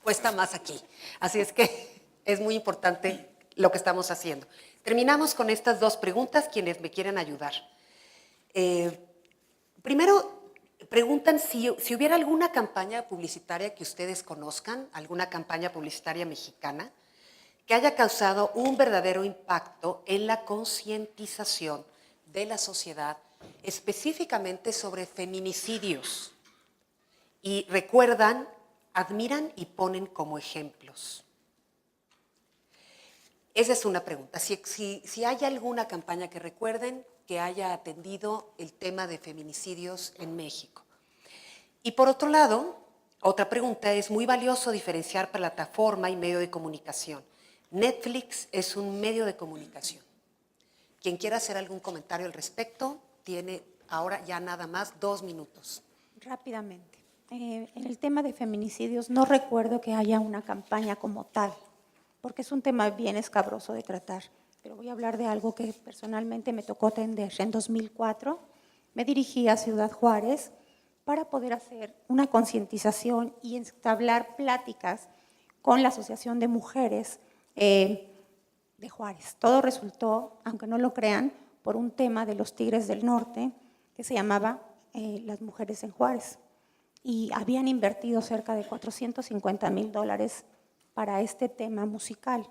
Speaker 2: cuesta más aquí. Así es que es muy importante lo que estamos haciendo. Terminamos con estas 2 preguntas, quienes me quieren ayudar. Primero, preguntan si hubiera alguna campaña publicitaria que ustedes conozcan, alguna campaña publicitaria mexicana, que haya causado un verdadero impacto en la concientización de la sociedad, específicamente sobre feminicidios. Y recuerdan, admiran y ponen como ejemplos. Esa es una pregunta. Si hay alguna campaña que recuerden que haya atendido el tema de feminicidios en México. Y por otro lado, otra pregunta, es muy valioso diferenciar plataforma y medio de comunicación. Netflix es un medio de comunicación. Quien quiera hacer algún comentario al respecto, tiene ahora ya nada más 2 minutos.
Speaker 6: Rápidamente. En el tema de feminicidios no recuerdo que haya una campaña como tal, porque es un tema bien escabroso de tratar, pero voy a hablar de algo que personalmente me tocó atender. En 2004 me dirigí a Ciudad Juárez para poder hacer una concientización y entablar pláticas con la Asociación de Mujeres de Juárez. Todo resultó, aunque no lo crean, por un tema de los Tigres del Norte que se llamaba Las Mujeres en Juárez. Y habían invertido cerca de $450,000 para este tema musical,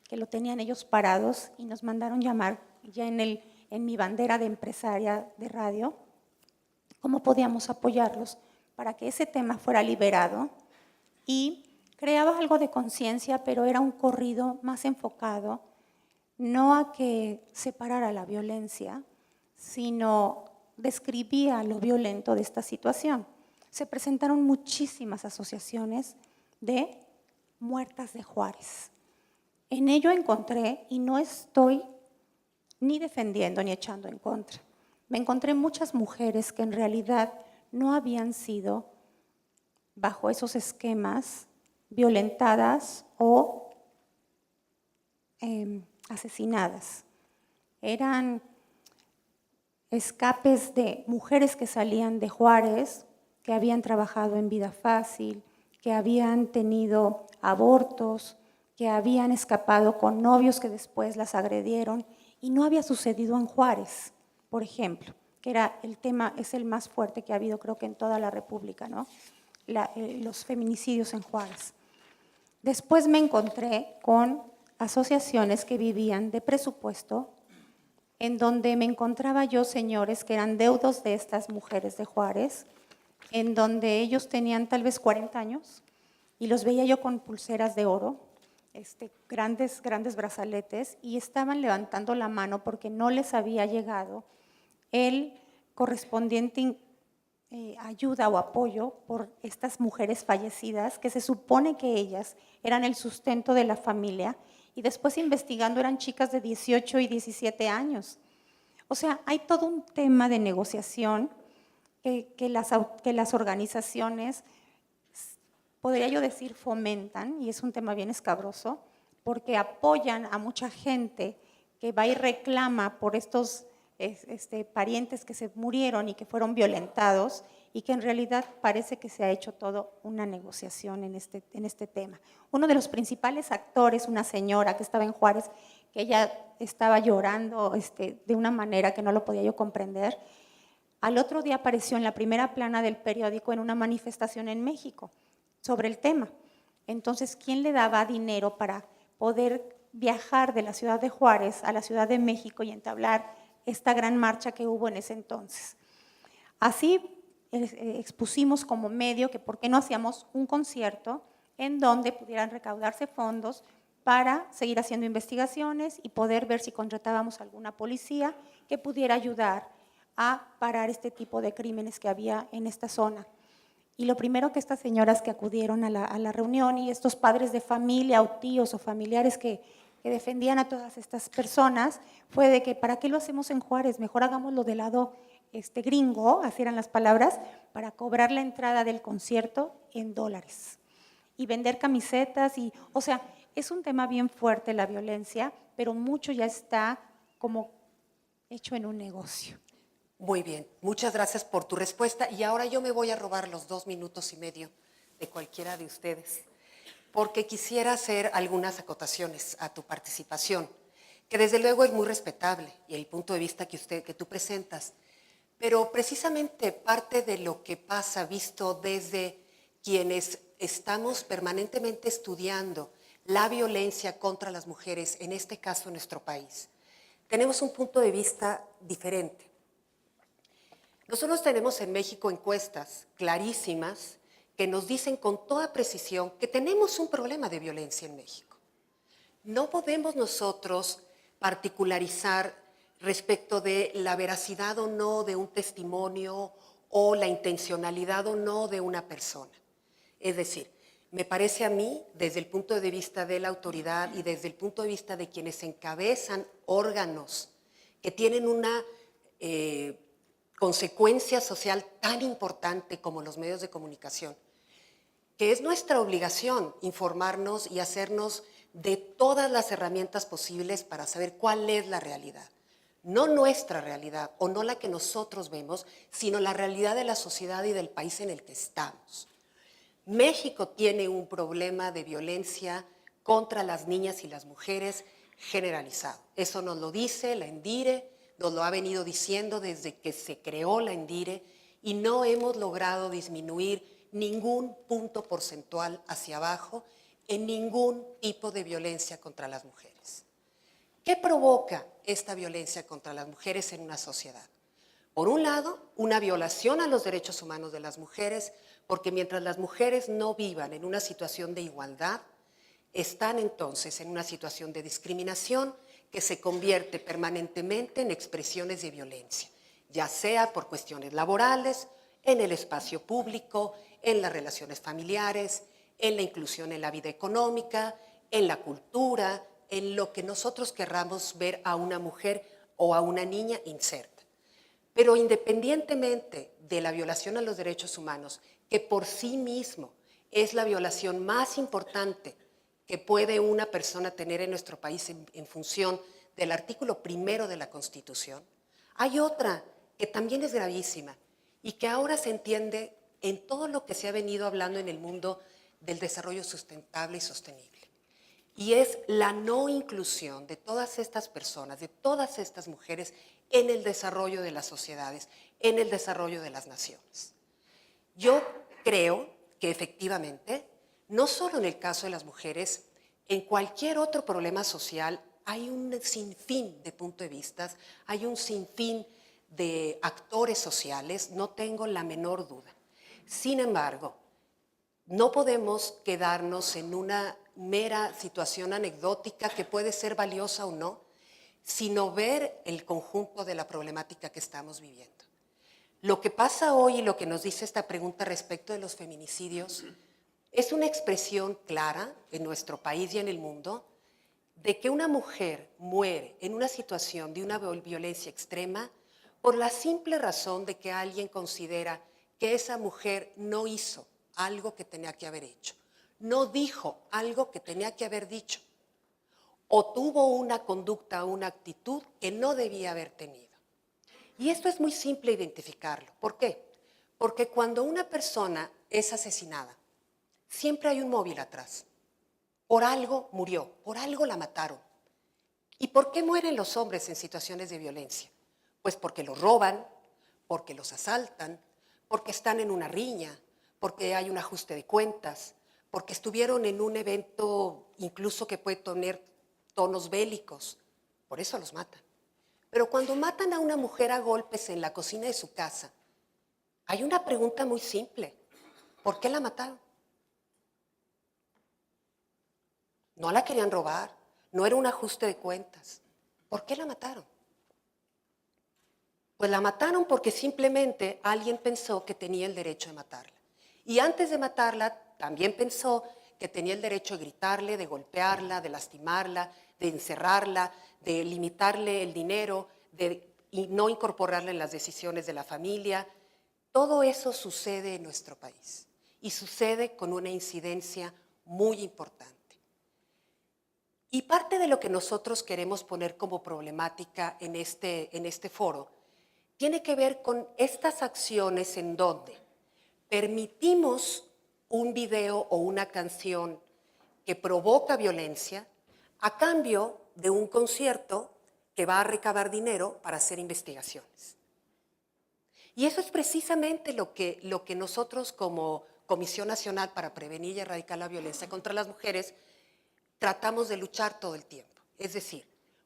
Speaker 6: que lo tenían ellos parados y nos mandaron llamar ya en mi bandera de empresaria de radio, cómo podíamos apoyarlos para que ese tema fuera liberado, y creaba algo de conciencia, pero era un corrido más enfocado, no a que separara la violencia, sino describía lo violento de esta situación. Se presentaron muchísimas asociaciones de muertas de Juárez. En ello encontré, y no estoy ni defendiendo ni echando en contra. Me encontré muchas mujeres que en realidad no habían sido, bajo esos esquemas, violentadas o asesinadas. Eran escapes de mujeres que salían de Juárez, que habían trabajado en Vida Fácil, que habían tenido abortos, que habían escapado con novios que después las agredieron, y no había sucedido en Juárez, por ejemplo, que era el tema, es el más fuerte que ha habido creo que en toda la República, ¿no? Los feminicidios en Juárez. Después me encontré con asociaciones que vivían de presupuesto, en donde me encontraba yo señores que eran deudos de estas mujeres de Juárez, en donde ellos tenían tal vez 40 años y los veía yo con pulseras de oro, grandes brazaletes, y estaban levantando la mano porque no les había llegado el correspondiente ayuda o apoyo por estas mujeres fallecidas, que se supone que ellas eran el sustento de la familia, y después investigando eran chicas de 18 y 17 años. O sea, hay todo un tema de negociación que las organizaciones, podría yo decir, fomentan, y es un tema bien escabroso, porque apoyan a mucha gente que va y reclama por estos parientes que se murieron y que fueron violentados, y que en realidad parece que se ha hecho todo una negociación en este tema. Uno de los principales actores, una señora que estaba en Juárez, que ella estaba llorando de una manera que no lo podía yo comprender, al otro día apareció en la primera plana del periódico en una manifestación en México sobre el tema. Entonces, ¿quién le daba dinero para poder viajar de la ciudad de Juárez a la Ciudad de México y entablar esta gran marcha que hubo en ese entonces? Así expusimos como medio que por qué no hacíamos un concierto en donde pudieran recaudarse fondos para seguir haciendo investigaciones y poder ver si contratábamos alguna policía que pudiera ayudar a parar este tipo de crímenes que había en esta zona. Y lo primero que estas señoras que acudieron a la reunión, y estos padres de familia o tíos o familiares que defendían a todas estas personas, fue de que ¿para qué lo hacemos en Juárez? Mejor hagámoslo del lado gringo, así eran las palabras, para cobrar la entrada del concierto en dólares y vender camisetas. O sea, es un tema bien fuerte la violencia, pero mucho ya está como hecho en un negocio.
Speaker 2: Muy bien, muchas gracias por tu respuesta. Y ahora yo me voy a robar los 2 minutos y medio de cualquiera de ustedes, porque quisiera hacer algunas acotaciones a tu participación, que desde luego es muy respetable y el punto de vista que tú presentas, pero precisamente parte de lo que pasa visto desde quienes estamos permanentemente estudiando la violencia contra las mujeres, en este caso en nuestro país, tenemos un punto de vista diferente. Nosotros tenemos en México encuestas clarísimas que nos dicen con toda precisión que tenemos un problema de violencia en México. No podemos nosotros particularizar respecto de la veracidad o no de un testimonio o la intencionalidad o no de una persona. Es decir, me parece a mí, desde el punto de vista de la autoridad y desde el punto de vista de quienes encabezan órganos que tienen una consecuencia social tan importante como los medios de comunicación, que es nuestra obligación informarnos y hacernos de todas las herramientas posibles para saber cuál es la realidad. No nuestra realidad o no la que nosotros vemos, sino la realidad de la sociedad y del país en el que estamos. México tiene un problema de violencia contra las niñas y las mujeres generalizado. Eso nos lo dice la ENDIRE, nos lo ha venido diciendo desde que se creó la ENDIRE, y no hemos logrado disminuir ningún punto porcentual hacia abajo en ningún tipo de violencia contra las mujeres. ¿Qué provoca esta violencia contra las mujeres en una sociedad? Por un lado, una violación a los derechos humanos de las mujeres, porque mientras las mujeres no vivan en una situación de igualdad, están entonces en una situación de discriminación que se convierte permanentemente en expresiones de violencia, ya sea por cuestiones laborales, en el espacio público, en las relaciones familiares, en la inclusión en la vida económica, en la cultura, en lo que nosotros querramos ver a una mujer o a una niña inserta. Pero independientemente de la violación a los derechos humanos, que por sí mismo es la violación más importante que puede una persona tener en nuestro país en función del artículo 1 de la Constitución, hay otra que también es gravísima y que ahora se entiende en todo lo que se ha venido hablando en el mundo del desarrollo sustentable y sostenible. Y es la no inclusión de todas estas personas, de todas estas mujeres en el desarrollo de las sociedades, en el desarrollo de las naciones. Yo creo que efectivamente, no solo en el caso de las mujeres, en cualquier otro problema social hay un sinfín de puntos de vista, hay un sinfín de actores sociales, no tengo la menor duda. Sin embargo, no podemos quedarnos en una mera situación anecdótica que puede ser valiosa o no, sino ver el conjunto de la problemática que estamos viviendo. Lo que pasa hoy y lo que nos dice esta pregunta respecto de los feminicidios es una expresión clara en nuestro país y en el mundo de que una mujer muere en una situación de una violencia extrema por la simple razón de que alguien considera que esa mujer no hizo algo que tenía que haber hecho, no dijo algo que tenía que haber dicho, o tuvo una conducta o una actitud que no debía haber tenido. Y esto es muy simple identificarlo. ¿Por qué? Porque cuando una persona es asesinada, siempre hay un móvil atrás. Por algo murió, por algo la mataron. ¿Y por qué mueren los hombres en situaciones de violencia? Pues porque los roban, porque los asaltan, porque están en una riña, porque hay un ajuste de cuentas, porque estuvieron en un evento incluso que puede tener tonos bélicos. Por eso los matan. Pero cuando matan a una mujer a golpes en la cocina de su casa, hay una pregunta muy simple. ¿Por qué la mataron? No la querían robar, no era un ajuste de cuentas. ¿Por qué la mataron? Pues la mataron porque simplemente alguien pensó que tenía el derecho de matarla. Y antes de matarla, también pensó que tenía el derecho de gritarle, de golpearla, de lastimarla, de encerrarla, de limitarle el dinero, de no incorporarla en las decisiones de la familia. Todo eso sucede en nuestro país y sucede con una incidencia muy importante. Y parte de lo que nosotros queremos poner como problemática en este foro tiene que ver con estas acciones en donde permitimos un video o una canción que provoca violencia a cambio de un concierto que va a recabar dinero para hacer investigaciones. Y eso es precisamente lo que nosotros como Comisión Nacional para Prevenir y Erradicar la Violencia contra las Mujeres tratamos de luchar todo el tiempo. Es decir,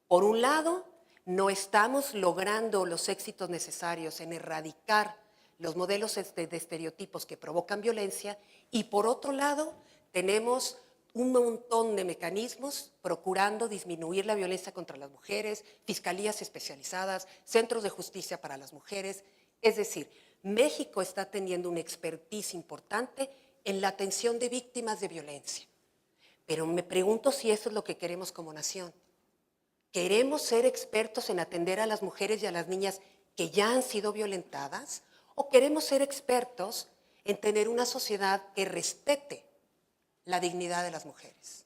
Speaker 2: por un lado, no estamos logrando los éxitos necesarios en erradicar los modelos de estereotipos que provocan violencia y por otro lado, tenemos un montón de mecanismos procurando disminuir la violencia contra las mujeres, fiscalías especializadas, centros de justicia para las mujeres. Es decir, México está teniendo una expertise importante en la atención de víctimas de violencia. Pero me pregunto si eso es lo que queremos como nación. ¿Queremos ser expertos en atender a las mujeres y a las niñas que ya han sido violentadas? ¿O queremos ser expertos en tener una sociedad que respete la dignidad de las mujeres?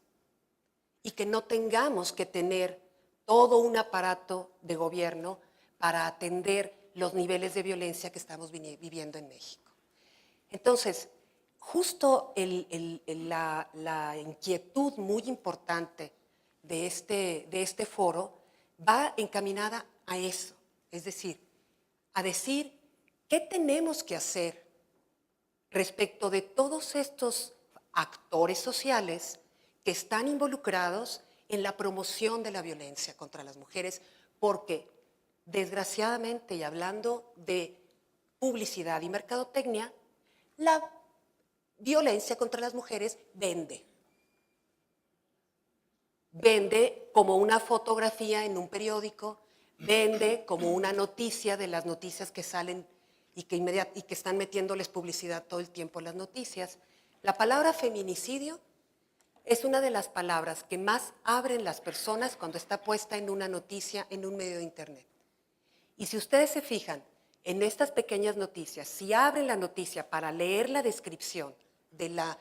Speaker 2: Y que no tengamos que tener todo un aparato de gobierno para atender los niveles de violencia que estamos viviendo en México. Entonces, justo la inquietud muy importante de este foro va encaminada a eso, es decir, a decir qué tenemos que hacer respecto de todos estos actores sociales que están involucrados en la promoción de la violencia contra las mujeres, porque desgraciadamente, y hablando de publicidad y mercadotecnia, la violencia contra las mujeres vende. Vende como una fotografía en un periódico, vende como una noticia de las noticias que salen y que están metiéndoles publicidad todo el tiempo en las noticias. La palabra feminicidio es una de las palabras que más abren las personas cuando está puesta en una noticia en un medio de internet. Y si ustedes se fijan en estas pequeñas noticias, si abren la noticia para leer la descripción de la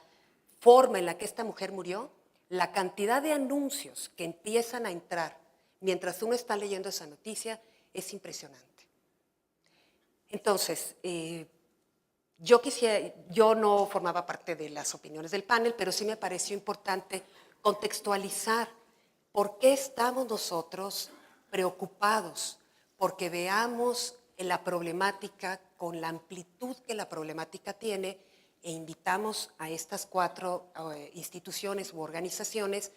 Speaker 2: forma en la que esta mujer murió, la cantidad de anuncios que empiezan a entrar mientras uno está leyendo esa noticia es impresionante. Entonces, yo no formaba parte de las opiniones del panel, pero sí me pareció importante contextualizar por qué estamos nosotros preocupados, porque veamos la problemática con la amplitud que la problemática tiene e invitamos a estas 4 instituciones u organizaciones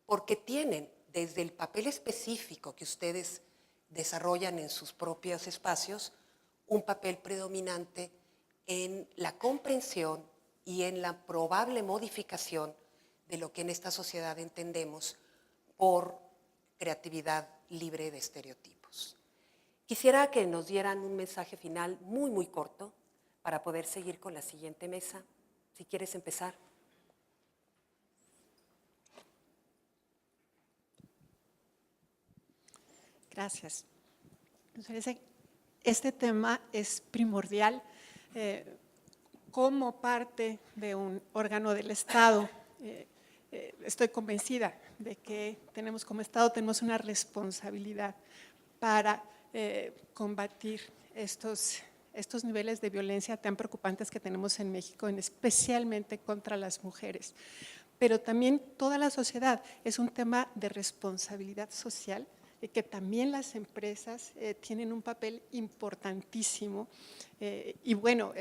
Speaker 2: porque tienen desde el papel específico que ustedes desarrollan en sus propios espacios, un papel predominante en la comprensión y en la probable modificación de lo que en esta sociedad entendemos por creatividad libre de estereotipos. Quisiera que nos dieran un mensaje final muy, muy corto para poder seguir con la siguiente mesa. Si quieres empezar.
Speaker 3: Gracias. Nos parece que este tema es primordial como parte de un órgano del Estado. Estoy convencida de que como Estado tenemos una responsabilidad para combatir estos niveles de violencia tan preocupantes que tenemos en México, especialmente contra las mujeres. Pero también toda la sociedad es un tema de responsabilidad social, que también las empresas tienen un papel importantísimo y bueno,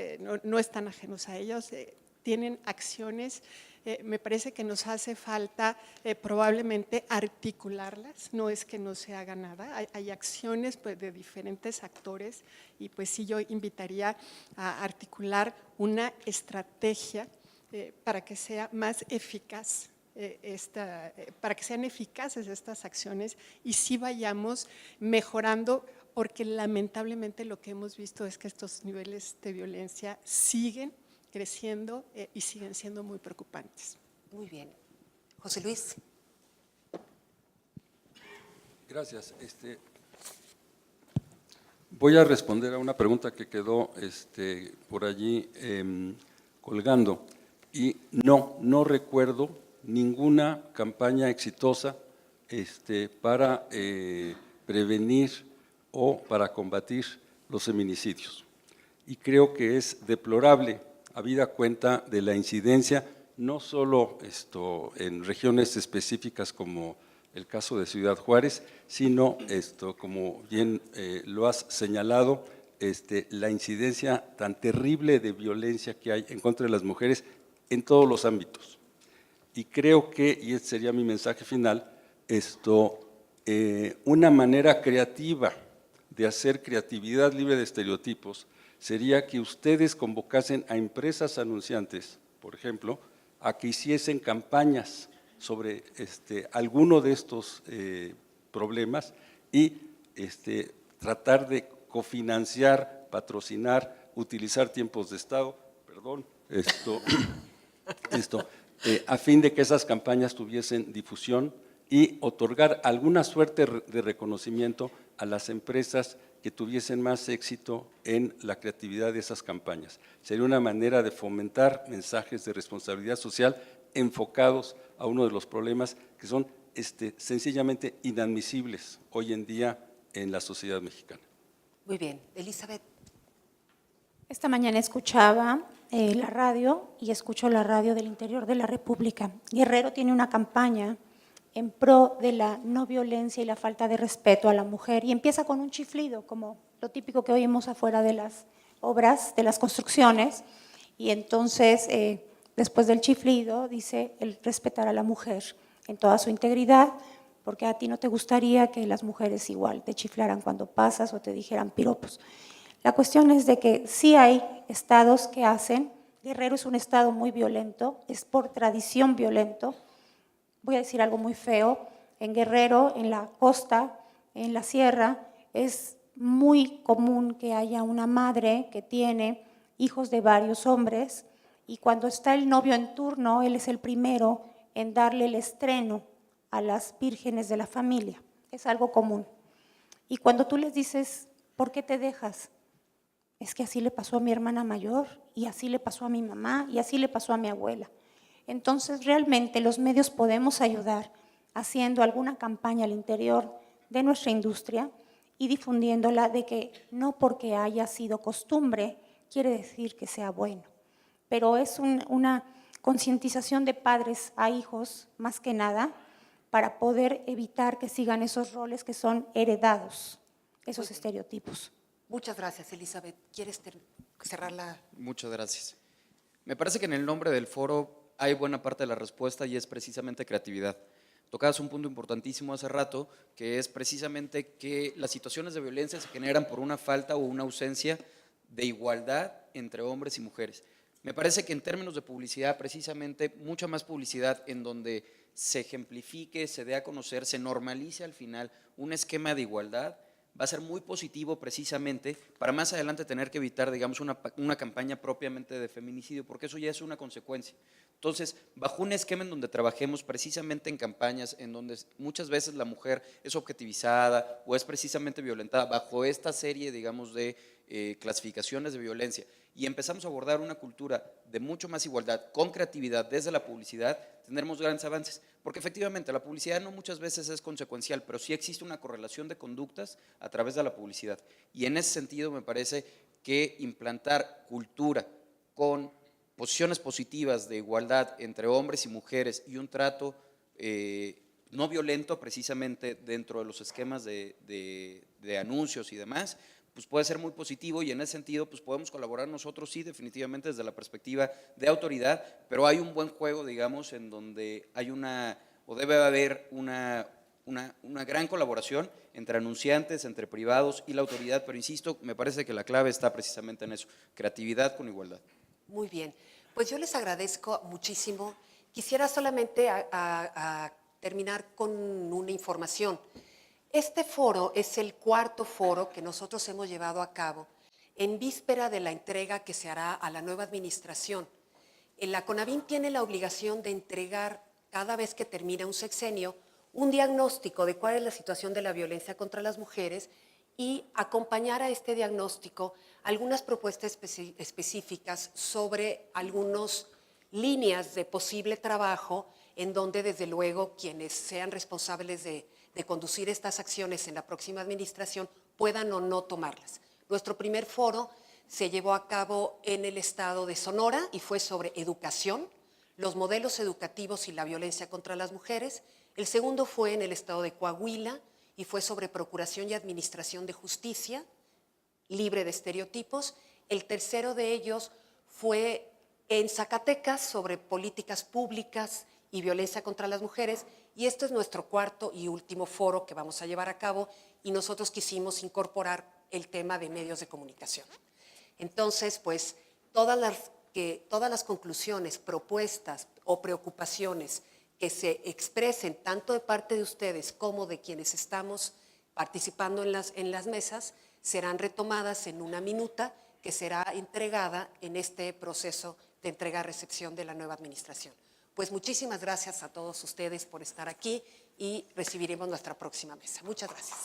Speaker 3: no están ajenos a ellos, tienen acciones. Me parece que nos hace falta probablemente articularlas, no es que no se haga nada, hay acciones pues, de diferentes actores y pues sí yo invitaría a articular una estrategia para que sea más eficaz. Para que sean eficaces estas acciones y sí vayamos mejorando, porque lamentablemente lo que hemos visto es que estos niveles de violencia siguen creciendo y siguen siendo muy preocupantes.
Speaker 2: Muy bien. José Luis.
Speaker 4: Gracias. Voy a responder a una pregunta que quedó por allí colgando. Y no recuerdo ninguna campaña exitosa para prevenir o para combatir los feminicidios. Y creo que es deplorable, habida cuenta de la incidencia, no solo en regiones específicas como el caso de Ciudad Juárez, sino, como bien lo has señalado, la incidencia tan terrible de violencia que hay en contra de las mujeres en todos los ámbitos. Y creo que, y este sería mi mensaje final, una manera creativa de hacer creatividad libre de estereotipos sería que ustedes convocasen a empresas anunciantes, por ejemplo, a que hiciesen campañas sobre alguno de estos problemas y tratar de cofinanciar, patrocinar, utilizar tiempos de Estado, a fin de que esas campañas tuviesen difusión y otorgar alguna suerte de reconocimiento a las empresas que tuviesen más éxito en la creatividad de esas campañas. Sería una manera de fomentar mensajes de responsabilidad social enfocados a uno de los problemas que son sencillamente inadmisibles hoy en día en la sociedad mexicana.
Speaker 2: Muy bien. Elizabeth.
Speaker 6: Esta mañana escuchaba la radio y escucho la radio del interior de la República. Guerrero tiene una campaña en pro de la no violencia y la falta de respeto a la mujer y empieza con un chiflido, como lo típico que oímos afuera de las obras, de las construcciones, y entonces después del chiflido dice el respetar a la mujer en toda su integridad, porque a ti no te gustaría que las mujeres igual te chiflaran cuando pasas o te dijeran piropos. La cuestión es de que sí hay estados que hacen. Guerrero es un estado muy violento, es por tradición violento. Voy a decir algo muy feo. En Guerrero, en la costa, en la sierra, es muy común que haya una madre que tiene hijos de varios hombres y cuando está el novio en turno, él es el primero en darle el estreno a las vírgenes de la familia. Es algo común. Y cuando tú les dices ¿Por qué te dejas? Es que así le pasó a mi hermana mayor, y así le pasó a mi mamá, y así le pasó a mi abuela. Entonces, realmente los medios podemos ayudar haciendo alguna campaña al interior de nuestra industria y difundiéndola de que no porque haya sido costumbre quiere decir que sea bueno, pero es una concientización de padres a hijos, más que nada, para poder evitar que sigan esos roles que son heredados, esos estereotipos.
Speaker 2: Muchas gracias, Elizabeth. ¿Quieres cerrar la...?
Speaker 5: Muchas gracias. Me parece que en el nombre del foro hay buena parte de la respuesta y es precisamente creatividad. Tocabas un punto importantísimo hace rato, que es precisamente que las situaciones de violencia se generan por una falta o una ausencia de igualdad entre hombres y mujeres. Me parece que en términos de publicidad, precisamente, mucha más publicidad en donde se ejemplifique, se dé a conocer, se normalice al final un esquema de igualdad, va a ser muy positivo precisamente para más adelante tener que evitar, digamos, una campaña propiamente de feminicidio, porque eso ya es una consecuencia. Entonces, bajo un esquema en donde trabajemos precisamente en campañas en donde muchas veces la mujer es objetivizada o es precisamente violentada, bajo esta serie, digamos, de clasificaciones de violencia, y empezamos a abordar una cultura de mucho más igualdad, con creatividad desde la publicidad, tendremos grandes avances, porque efectivamente la publicidad no muchas veces es consecuencial, pero sí existe una correlación de conductas a través de la publicidad, y en ese sentido me parece que implantar cultura con posiciones positivas de igualdad entre hombres y mujeres y un trato no violento precisamente dentro de los esquemas de anuncios y demás, pues puede ser muy positivo, y en ese sentido pues podemos colaborar nosotros, sí, definitivamente desde la perspectiva de autoridad, pero hay un buen juego, digamos, en donde hay o debe haber una gran colaboración entre anunciantes, entre privados y la autoridad, pero insisto, me parece que la clave está precisamente en eso, creatividad con igualdad.
Speaker 2: Muy bien, pues yo les agradezco muchísimo. Quisiera solamente terminar con una información. Este foro es el cuarto foro que nosotros hemos llevado a cabo en víspera de la entrega que se hará a la nueva administración. La CONAVIM tiene la obligación de entregar cada vez que termina un sexenio un diagnóstico de cuál es la situación de la violencia contra las mujeres y acompañar a este diagnóstico algunas propuestas específicas sobre algunas líneas de posible trabajo en donde desde luego quienes sean responsables de conducir estas acciones en la próxima administración puedan o no tomarlas. Nuestro primer foro se llevó a cabo en el estado de Sonora y fue sobre educación, los modelos educativos y la violencia contra las mujeres. El segundo fue en el estado de Coahuila y fue sobre procuración y administración de justicia, libre de estereotipos. El tercero de ellos fue en Zacatecas sobre políticas públicas y violencia contra las mujeres, y este es nuestro cuarto y último foro que vamos a llevar a cabo, y nosotros quisimos incorporar el tema de medios de comunicación. Entonces, pues, todas las conclusiones, propuestas o preocupaciones que se expresen tanto de parte de ustedes como de quienes estamos participando en las mesas serán retomadas en una minuta que será entregada en este proceso de entrega-recepción de la nueva administración. Pues muchísimas gracias a todos ustedes por estar aquí y recibiremos nuestra próxima mesa. Muchas gracias.